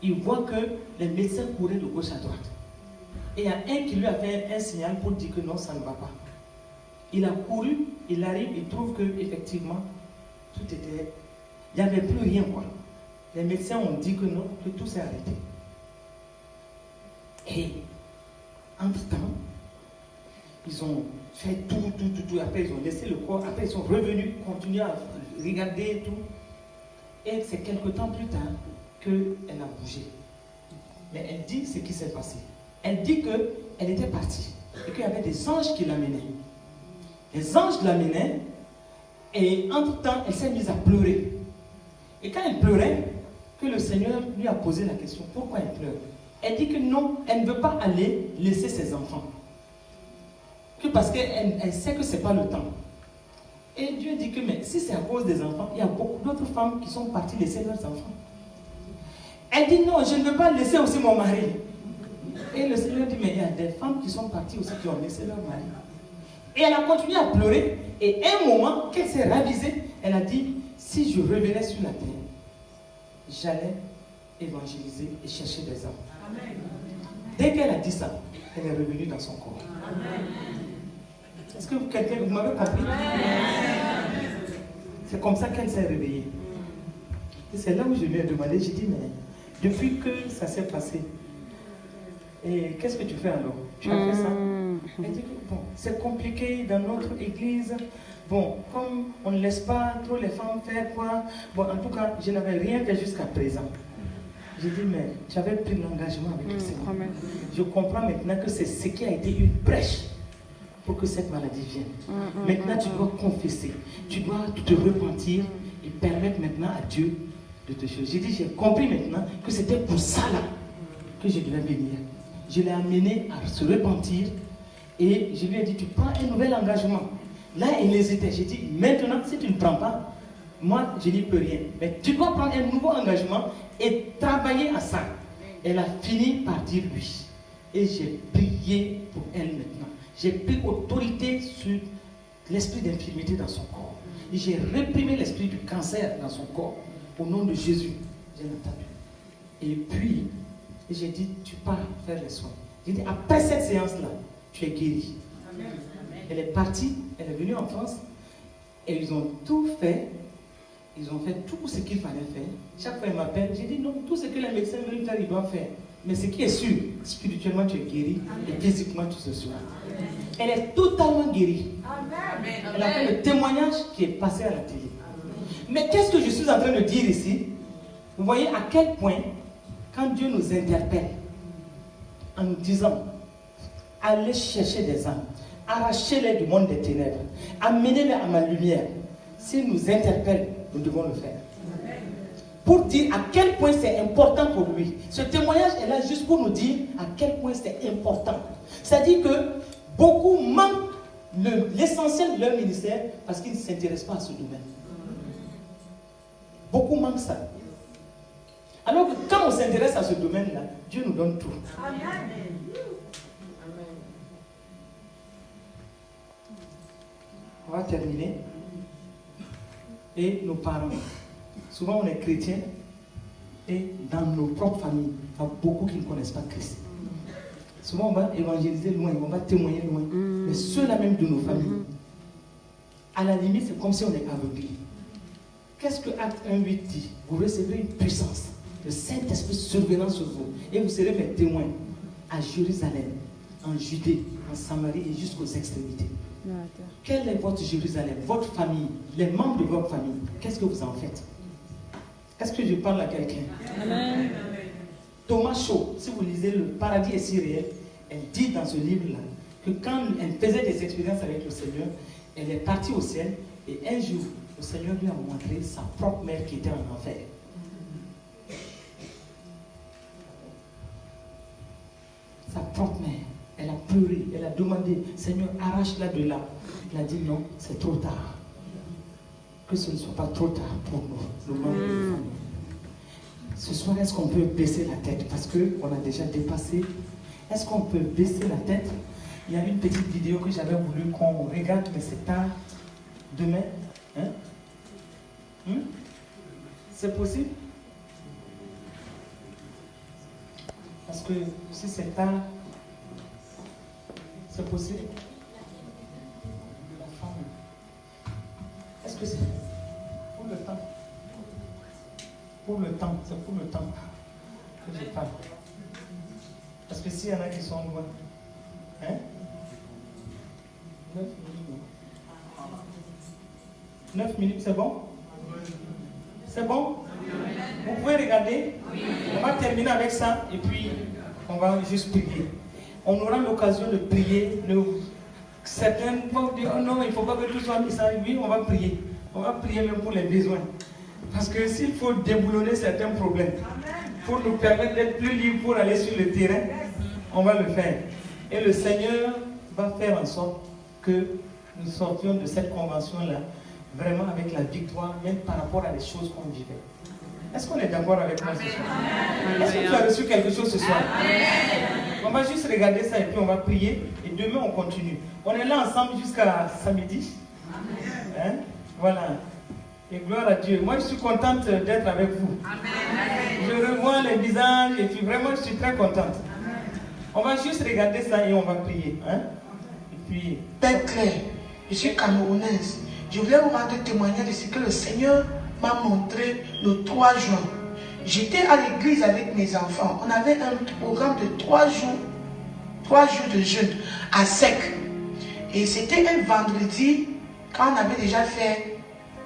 il voit que les médecins couraient de gauche à droite. Et il y a un qui lui a fait un signal pour dire que non, ça ne va pas. Il a couru, il arrive, il trouve que effectivement tout était... Il n'y avait plus rien, quoi. Les médecins ont dit que non, que tout s'est arrêté. Et, entre-temps, ils ont fait tout. Après, ils ont laissé le corps. Après, ils sont revenus, continuer à regarder et tout. Et c'est quelque temps plus tard qu'elle a bougé. Mais elle dit ce qui s'est passé. Elle dit qu'elle était partie et qu'il y avait des anges qui l'amenaient. Les anges l'amenaient et entre-temps, elle s'est mise à pleurer. Et quand elle pleurait, que le Seigneur lui a posé la question, pourquoi elle pleure? Elle dit que non, elle ne veut pas aller laisser ses enfants. Que parce qu'elle sait que ce n'est pas le temps. Et Dieu dit que mais si c'est à cause des enfants, il y a beaucoup d'autres femmes qui sont parties laisser leurs enfants. Elle dit non, je ne veux pas laisser aussi mon mari. Et le Seigneur dit mais il y a des femmes qui sont parties aussi qui ont laissé leur mari. Et elle a continué à pleurer. Et un moment, qu'elle s'est ravisée, elle a dit si je revenais sur la terre, j'allais évangéliser et chercher des âmes. Amen. Dès qu'elle a dit ça, elle est revenue dans son corps. Amen. Est-ce que vous m'avez compris? C'est comme ça qu'elle s'est réveillée. Et c'est là où je lui ai demandé, j'ai dit, mais depuis que ça s'est passé, Et qu'est-ce que tu fais alors? Tu as fait ça? Elle dit que bon, c'est compliqué dans notre église. Bon, comme on ne laisse pas trop les femmes faire quoi. Bon, en tout cas, je n'avais rien fait jusqu'à présent. J'ai dit, mais tu avais pris l'engagement avec le Seigneur. Je comprends maintenant que c'est ce qui a été une brèche pour que cette maladie vienne. Maintenant, tu dois confesser. Tu dois te repentir et permettre maintenant à Dieu de te changer. J'ai dit, j'ai compris maintenant que c'était pour ça là que je devais venir. Je l'ai amené à se repentir et je lui ai dit, tu prends un nouvel engagement. Là, il hésitait. J'ai dit, maintenant, si tu ne prends pas, moi, je n'y peux rien. Mais tu dois prendre un nouveau engagement et travailler à ça. Elle a fini par dire oui. Et j'ai prié pour elle maintenant. J'ai pris autorité sur l'esprit d'infirmité dans son corps. Et j'ai réprimé l'esprit du cancer dans son corps. Au nom de Jésus, j'ai entendu. Et puis, j'ai dit, tu pars faire les soins. J'ai dit, après cette séance-là, tu es guéri. Amen. Elle est partie, elle est venue en France, et ils ont tout fait. Ils ont fait tout ce qu'il fallait faire. Chaque fois, ils m'appellent. J'ai dit, non, tout ce que les médecins veulent faire, ils doivent faire. Mais ce qui est sûr, spirituellement, tu es guéri, et physiquement, tu te soignes. Elle est totalement guérie. Amen. Elle a fait le témoignage qui est passé à la télé. Mais qu'est-ce que je suis en train de dire ici? Vous voyez à quel point, quand Dieu nous interpelle, en nous disant, allez chercher des âmes, arrachez-les du monde des ténèbres, amenez-les à ma lumière. S'il nous interpelle, nous devons le faire. Pour dire à quel point c'est important pour lui. Ce témoignage est là juste pour nous dire à quel point c'est important. C'est-à-dire que beaucoup manquent l'essentiel de leur ministère parce qu'ils ne s'intéressent pas à ce domaine. Beaucoup manquent ça. Alors que quand on s'intéresse à ce domaine-là, Dieu nous donne tout. Amen. On va terminer. Et nos parents. Souvent on est chrétiens et dans nos propres familles, il y a beaucoup qui ne connaissent pas Christ. Souvent on va évangéliser loin, on va témoigner loin. Mais ceux-là même de nos familles, à la limite c'est comme si on est aveuglé. Qu'est-ce que Acte 1:8 dit? Vous recevrez une puissance. Le Saint-Esprit survenant sur vous. Et vous serez mes témoins à Jérusalem, en Judée, en Samarie et jusqu'aux extrémités. Quel est votre Jérusalem, votre famille, les membres de votre famille? Qu'est-ce que vous en faites? Est-ce que je parle à quelqu'un? Amen. Thomas Shaw, si vous lisez Le paradis est si réel, elle dit dans ce livre-là que quand elle faisait des expériences avec le Seigneur, elle est partie au ciel et un jour, le Seigneur lui a montré sa propre mère qui était en enfer. Sa propre mère. Elle a pleuré, elle a demandé, Seigneur, arrache-la de là. Il a dit non, c'est trop tard. Que ce ne soit pas trop tard pour nous, le membres de la famille. Ce soir, est-ce qu'on peut baisser la tête? Parce qu'on a déjà dépassé. Est-ce qu'on peut baisser la tête? Il y a une petite vidéo que j'avais voulu qu'on regarde, mais c'est tard. Demain. Hein? C'est possible? Parce que si c'est tard, c'est possible. La femme. Est-ce que c'est pour le temps? Pour le temps, c'est pour le temps que je parle. Parce que s'il y en a qui sont loin, 9 minutes. 9 minutes, c'est bon? C'est bon? Vous pouvez regarder? On va terminer avec ça et puis on va juste prier. On aura l'occasion de prier. Certains vont dire, oh non, il ne faut pas que tout soit mis ça. Oui, on va prier. On va prier même pour les besoins. Parce que s'il faut déboulonner certains problèmes, pour nous permettre d'être plus libres pour aller sur le terrain, on va le faire. Et le Seigneur va faire en sorte que nous sortions de cette convention-là, vraiment avec la victoire, même par rapport à des choses qu'on vivait. Est-ce qu'on est d'accord avec moi ce soir? Est-ce que tu as reçu quelque chose ce soir? On va juste regarder ça et puis on va prier. Et demain, on continue. On est là ensemble jusqu'à samedi. Hein? Voilà. Et gloire à Dieu. Moi, je suis contente d'être avec vous. Je revois les visages et puis vraiment, je suis très contente. On va juste regarder ça et on va prier. Hein? Et puis... Père Claire, je suis camerounaise. Je voulais vous rendre témoignage de ce que le Seigneur m'a montré le 3 juin. J'étais à l'église avec mes enfants. On avait un programme de 3 jours 3 jours de jeûne à sec. Et c'était un vendredi, quand on avait déjà fait,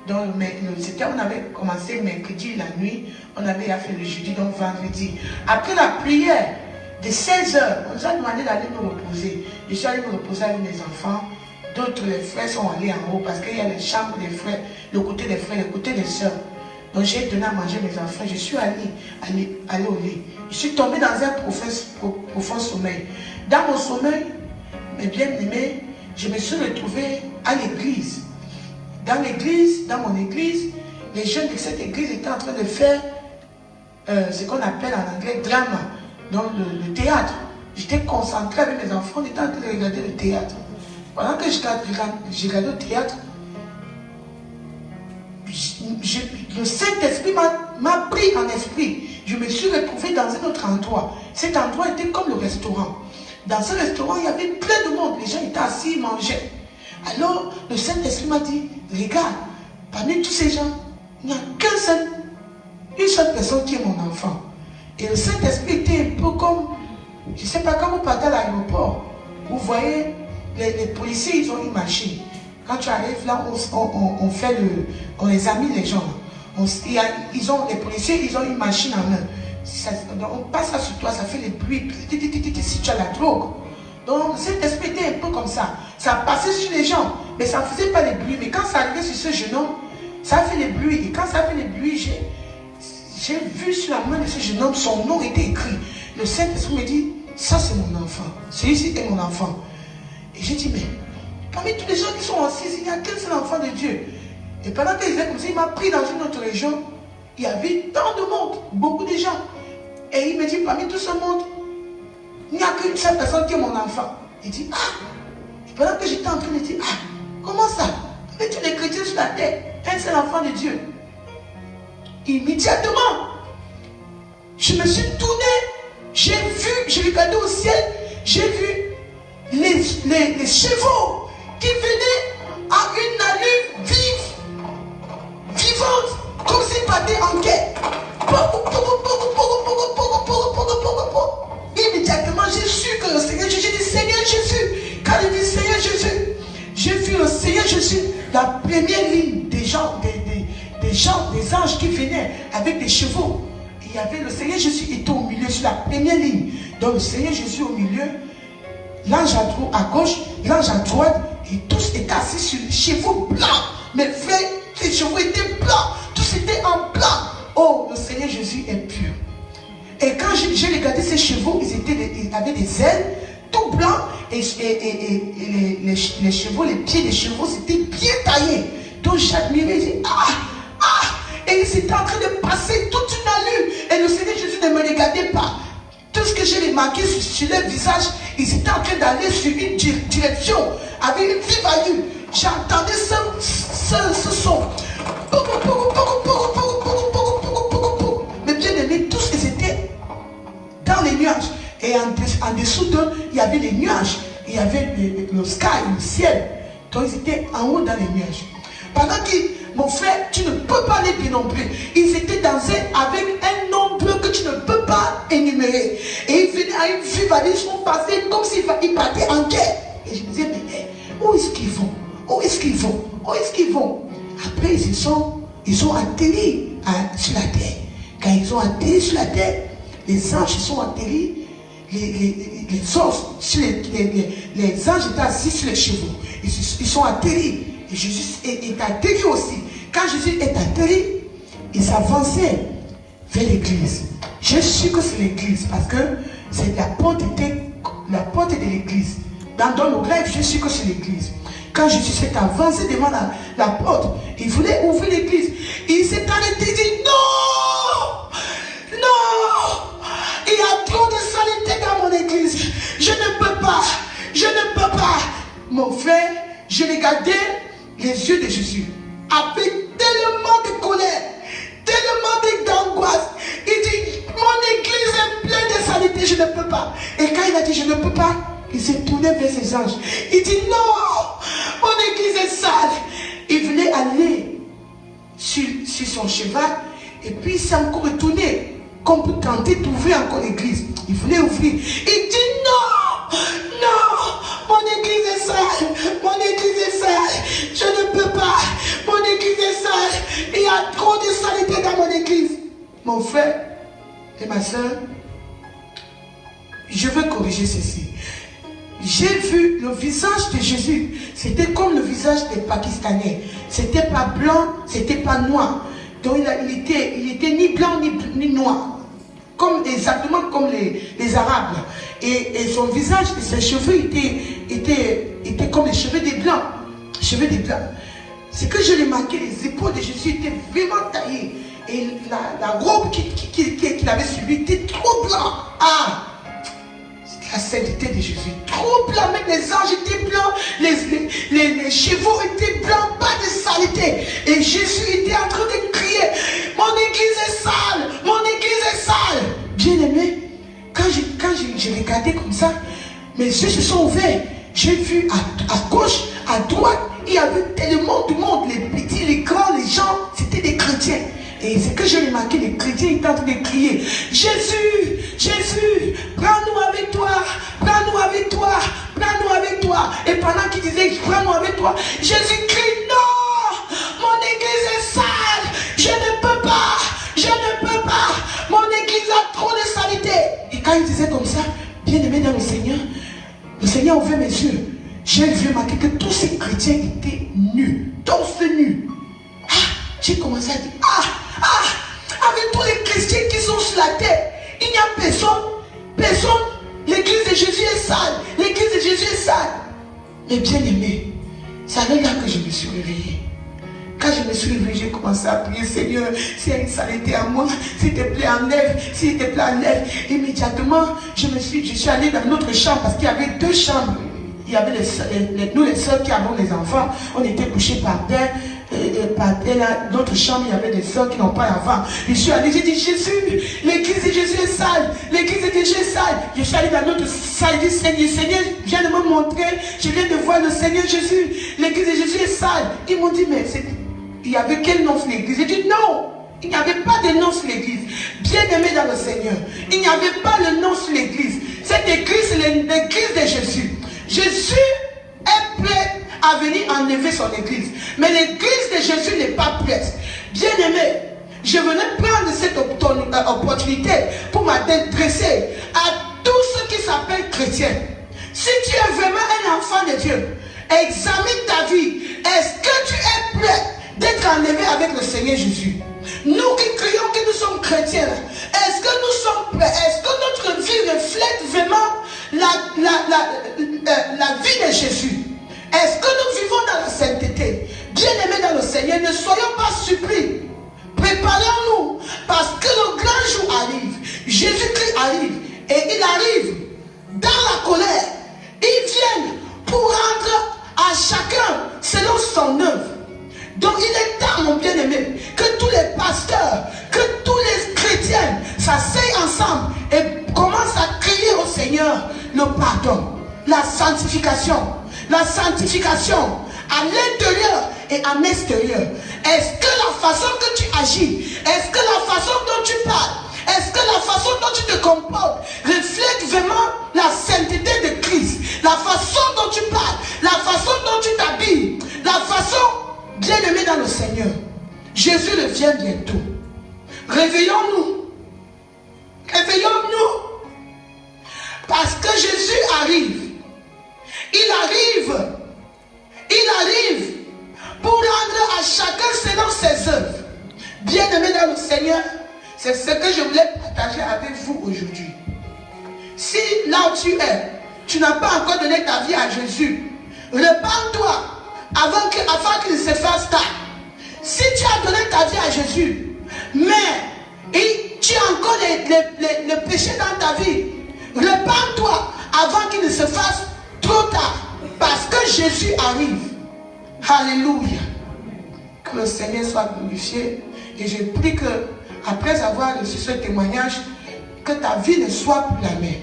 on avait commencé mercredi la nuit, on avait fait le jeudi, donc vendredi. Après la prière de 16h, on nous a demandé d'aller nous reposer. Je suis allé me reposer avec mes enfants. D'autres, les frères sont allés en haut parce qu'il y a les chambres des frères, le côté des frères, le côté des sœurs. Donc j'ai donné à manger mes enfants. Je suis allé au lit. Je suis tombé dans un profond sommeil. Dans mon sommeil, mes bien-aimés, je me suis retrouvé à l'église. Dans l'église, dans mon église, les jeunes de cette église étaient en train de faire ce qu'on appelle en anglais drama, donc le théâtre. J'étais concentré avec mes enfants, on était en train de regarder le théâtre. Pendant que je regardais le théâtre, le Saint-Esprit m'a pris en esprit. Je me suis retrouvé dans un autre endroit. Cet endroit était comme le restaurant. Dans ce restaurant, il y avait plein de monde. Les gens étaient assis, ils mangeaient. Alors, le Saint-Esprit m'a dit, regarde, parmi tous ces gens, il n'y a une seule personne qui est mon enfant. Et le Saint-Esprit était un peu comme, je ne sais pas, quand vous partez à l'aéroport, vous voyez, les policiers, ils ont une machine. Quand tu arrives là, on examine les gens. Les policiers, ils ont une machine en main. On passe ça sur toi, ça fait les bruits. Si tu as la drogue. Donc cet esprit était un peu comme ça. Ça passait sur les gens, mais ça ne faisait pas les bruits. Mais quand ça arrivait sur ce jeune homme, ça a fait les bruits. Et quand ça a fait les bruits, j'ai vu sur la main de ce jeune homme, son nom était écrit. Le Saint-Esprit me dit, ça c'est mon enfant. Celui-ci est mon enfant. Et j'ai dit, mais parmi tous les gens qui sont assis, il n'y a qu'un seul enfant de Dieu. Et pendant qu'il disait comme ça, il m'a pris dans une autre région. Il y avait tant de monde, beaucoup de gens. Et il me dit, parmi tout ce monde, il n'y a qu'une seule personne qui est mon enfant. Il dit, ah. Et pendant que j'étais en train de dire, ah, comment ça? Mais tous les chrétiens sur la terre, un seul enfant de Dieu. Immédiatement, je me suis tourné, j'ai regardé au ciel, j'ai vu les chevaux qui venaient à une allure vivante, comme s'ils partaient en guerre. Immédiatement, j'ai su que le Seigneur Jésus, j'ai dit Seigneur Jésus. Quand il dit Seigneur Jésus, j'ai vu le Seigneur Jésus, la première ligne des gens, des anges qui venaient avec des chevaux. Il y avait le Seigneur Jésus qui était au milieu sur la première ligne. Donc le Seigneur Jésus au milieu, l'ange à gauche, l'ange à droite, et tous étaient assis sur les chevaux blancs. Mes frères, les chevaux étaient blancs, tous étaient en blanc. Oh, le Seigneur Jésus est pur. Et quand j'ai regardé ces chevaux, ils avaient des ailes tout blancs, et les chevaux, les pieds des chevaux, c'était bien taillés. Donc j'admirais, j'ai dit, et ils étaient en train de passer toute une allure. Et le Seigneur Jésus ne me regardait pas. Tout ce que j'ai remarqué sur leur visage, ils étaient en train d'aller sur une direction avec une vive allure. J'entendais ce son. Mais bien aimés, tous ils étaient dans les nuages. Et en dessous d'eux, il y avait les nuages. Il y avait le sky, le ciel. Donc ils étaient en haut dans les nuages. Pendant que, mon frère, tu ne peux pas les dénombrer. Ils étaient avec un nombre que tu ne peux pas énumérer. Et ils venaient à une vive allure, ils sont passés comme s'ils partaient en guerre. Et je me disais, mais où est-ce qu'ils vont? Où est-ce qu'ils vont? Où est-ce qu'ils vont? Après, ils sont atterris sur la terre. Quand ils ont atterri sur la terre, les anges sont atterris, les anges étaient assis sur les chevaux. Ils sont atterris. Et Jésus est atterri aussi. Quand Jésus est atterri, il s'avançait vers l'église. Je suis que c'est l'église parce que c'est la porte de l'église. Dans le rêve, je suis que c'est l'église. Quand Jésus s'est avancé devant la porte, il voulait ouvrir l'église. Il s'est arrêté et dit non! Non! Il y a trop de saleté dans mon église. Je ne peux pas. Je ne peux pas. Mon frère, je regardais les yeux de Jésus avec tellement de colère, tellement d'angoisse. Il dit, mon église est pleine de saleté, je ne peux pas. Et quand il a dit, je ne peux pas, il s'est tourné vers ses anges. Il dit, non, mon église est sale. Il voulait aller sur son cheval, et puis il s'est encore retourné, comme pour tenter d'ouvrir encore l'église. Il voulait ouvrir. Il dit, non, dans mon église. Mon frère et ma soeur, je veux corriger ceci. J'ai vu le visage de Jésus, c'était comme le visage des Pakistanais. C'était pas blanc, c'était pas noir. Donc il était ni blanc ni noir. Exactement comme les Arabes. Et son visage et ses cheveux étaient comme les cheveux des Blancs. Cheveux des Blancs. C'est que je l'ai marqué, les épaules de Jésus étaient vraiment taillées. Et la robe qu'il avait sur lui était trop blanc. Ah! La sainteté de Jésus, trop blanc, même les anges étaient blancs, les chevaux étaient blancs, pas de saleté. Et Jésus était en train de crier, mon église est sale, mon église est sale. Bien aimé, quand j'ai regardé comme ça, mes yeux se sont ouverts. J'ai vu à gauche, à droite, il y avait tellement de monde, les petits, les grands, les gens, c'était des chrétiens. Et c'est que j'ai remarqué, les chrétiens étaient en train de crier, Jésus, Jésus, prends-nous avec toi, prends-nous avec toi, prends-nous avec toi. Et pendant qu'ils disaient, prends-nous avec toi, Jésus crie, non, mon église est sale, je ne peux pas, mon église a trop de saleté. Et quand il disait comme ça, bien aimé dans le Seigneur ouvrait mes yeux. J'ai vu remarquer que tous ces chrétiens étaient nus, tous nus. Ah, j'ai commencé à dire, avec tous les chrétiens qui sont sur la terre, il n'y a personne. L'église de Jésus est sale, l'église de Jésus est sale. Mais bien aimé, c'est alors là que je me suis réveillée. Quand je me suis réveillée, j'ai commencé à prier, Seigneur, s'il y a une saleté à moi, s'il te plaît enlève, s'il te plaît enlève. Immédiatement, je suis allée dans notre chambre parce qu'il y avait deux chambres. Il y avait nous les sœurs qui avons les enfants, on était couchés par terre. Dans notre chambre, il y avait des sœurs qui n'ont pas d'enfants. Je suis allée, j'ai dit, Jésus, l'église de Jésus est sale, l'église de Jésus est sale. Je suis allée dans notre salle, j'ai dit, Seigneur, viens de me montrer, je viens de voir le Seigneur Jésus, l'église de Jésus est sale. Ils m'ont dit, mais il y avait quel nom sur l'église? J'ai dit, non, il n'y avait pas de nom sur l'église. Bien aimé dans le Seigneur, il n'y avait pas le nom sur l'église. Cette église, c'est l'église de Jésus. Jésus est prêt à venir enlever son église. Mais l'église de Jésus n'est pas prête. Bien aimé, je venais prendre cette opportunité pour m'adresser à tous ceux qui s'appellent chrétiens. Si tu es vraiment un enfant de Dieu, examine ta vie. Est-ce que tu es prêt d'être enlevé avec le Seigneur Jésus? Nous qui crions que nous sommes chrétiens, est-ce que nous sommes prêts? Est-ce que notre vie reflète vraiment la vie de Jésus? Est-ce que nous vivons dans la sainteté? Bien-aimés dans le Seigneur, ne soyons pas surpris. Préparons-nous parce que le grand jour arrive. Jésus-Christ arrive et il arrive dans la colère. Il vient pour rendre à chacun selon son œuvre. Donc il est temps, mon bien-aimé, que tous les pasteurs, que tous les chrétiens s'asseyent ensemble et commencent à crier au Seigneur le pardon, la sanctification à l'intérieur et à l'extérieur. Est-ce que la façon que tu agis, est-ce que la façon dont tu parles, est-ce que la façon dont tu te comportes reflète vraiment la sainteté de Christ? La façon dont tu parles, la façon dont tu t'habilles, la façon, bien aimé dans le Seigneur, Jésus revient bientôt. Réveillons-nous. Réveillons-nous. Parce que Jésus arrive. Il arrive pour rendre à chacun selon ses œuvres. Bien-aimé dans le Seigneur, c'est ce que je voulais partager avec vous aujourd'hui. Si là où tu es, tu n'as pas encore donné ta vie à Jésus, repends-toi afin qu'il se fasse tard. Si tu as donné ta vie à Jésus, mais tu as encore les péchés dans ta vie, repends-toi avant qu'il ne se fasse trop tard, parce que Jésus arrive. Alléluia. Que le Seigneur soit glorifié. Et je prie que, après avoir reçu ce témoignage, que ta vie ne soit plus la même.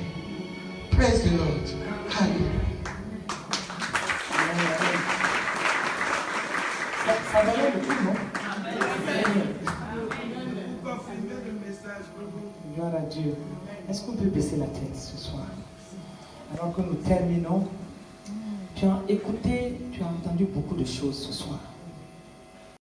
Praise the Lord. Alléluia. Ça va de tout, non? Gloire à Dieu. Est-ce qu'on peut baisser la tête ce soir? Alors que nous terminons, tu as écouté, tu as entendu beaucoup de choses ce soir.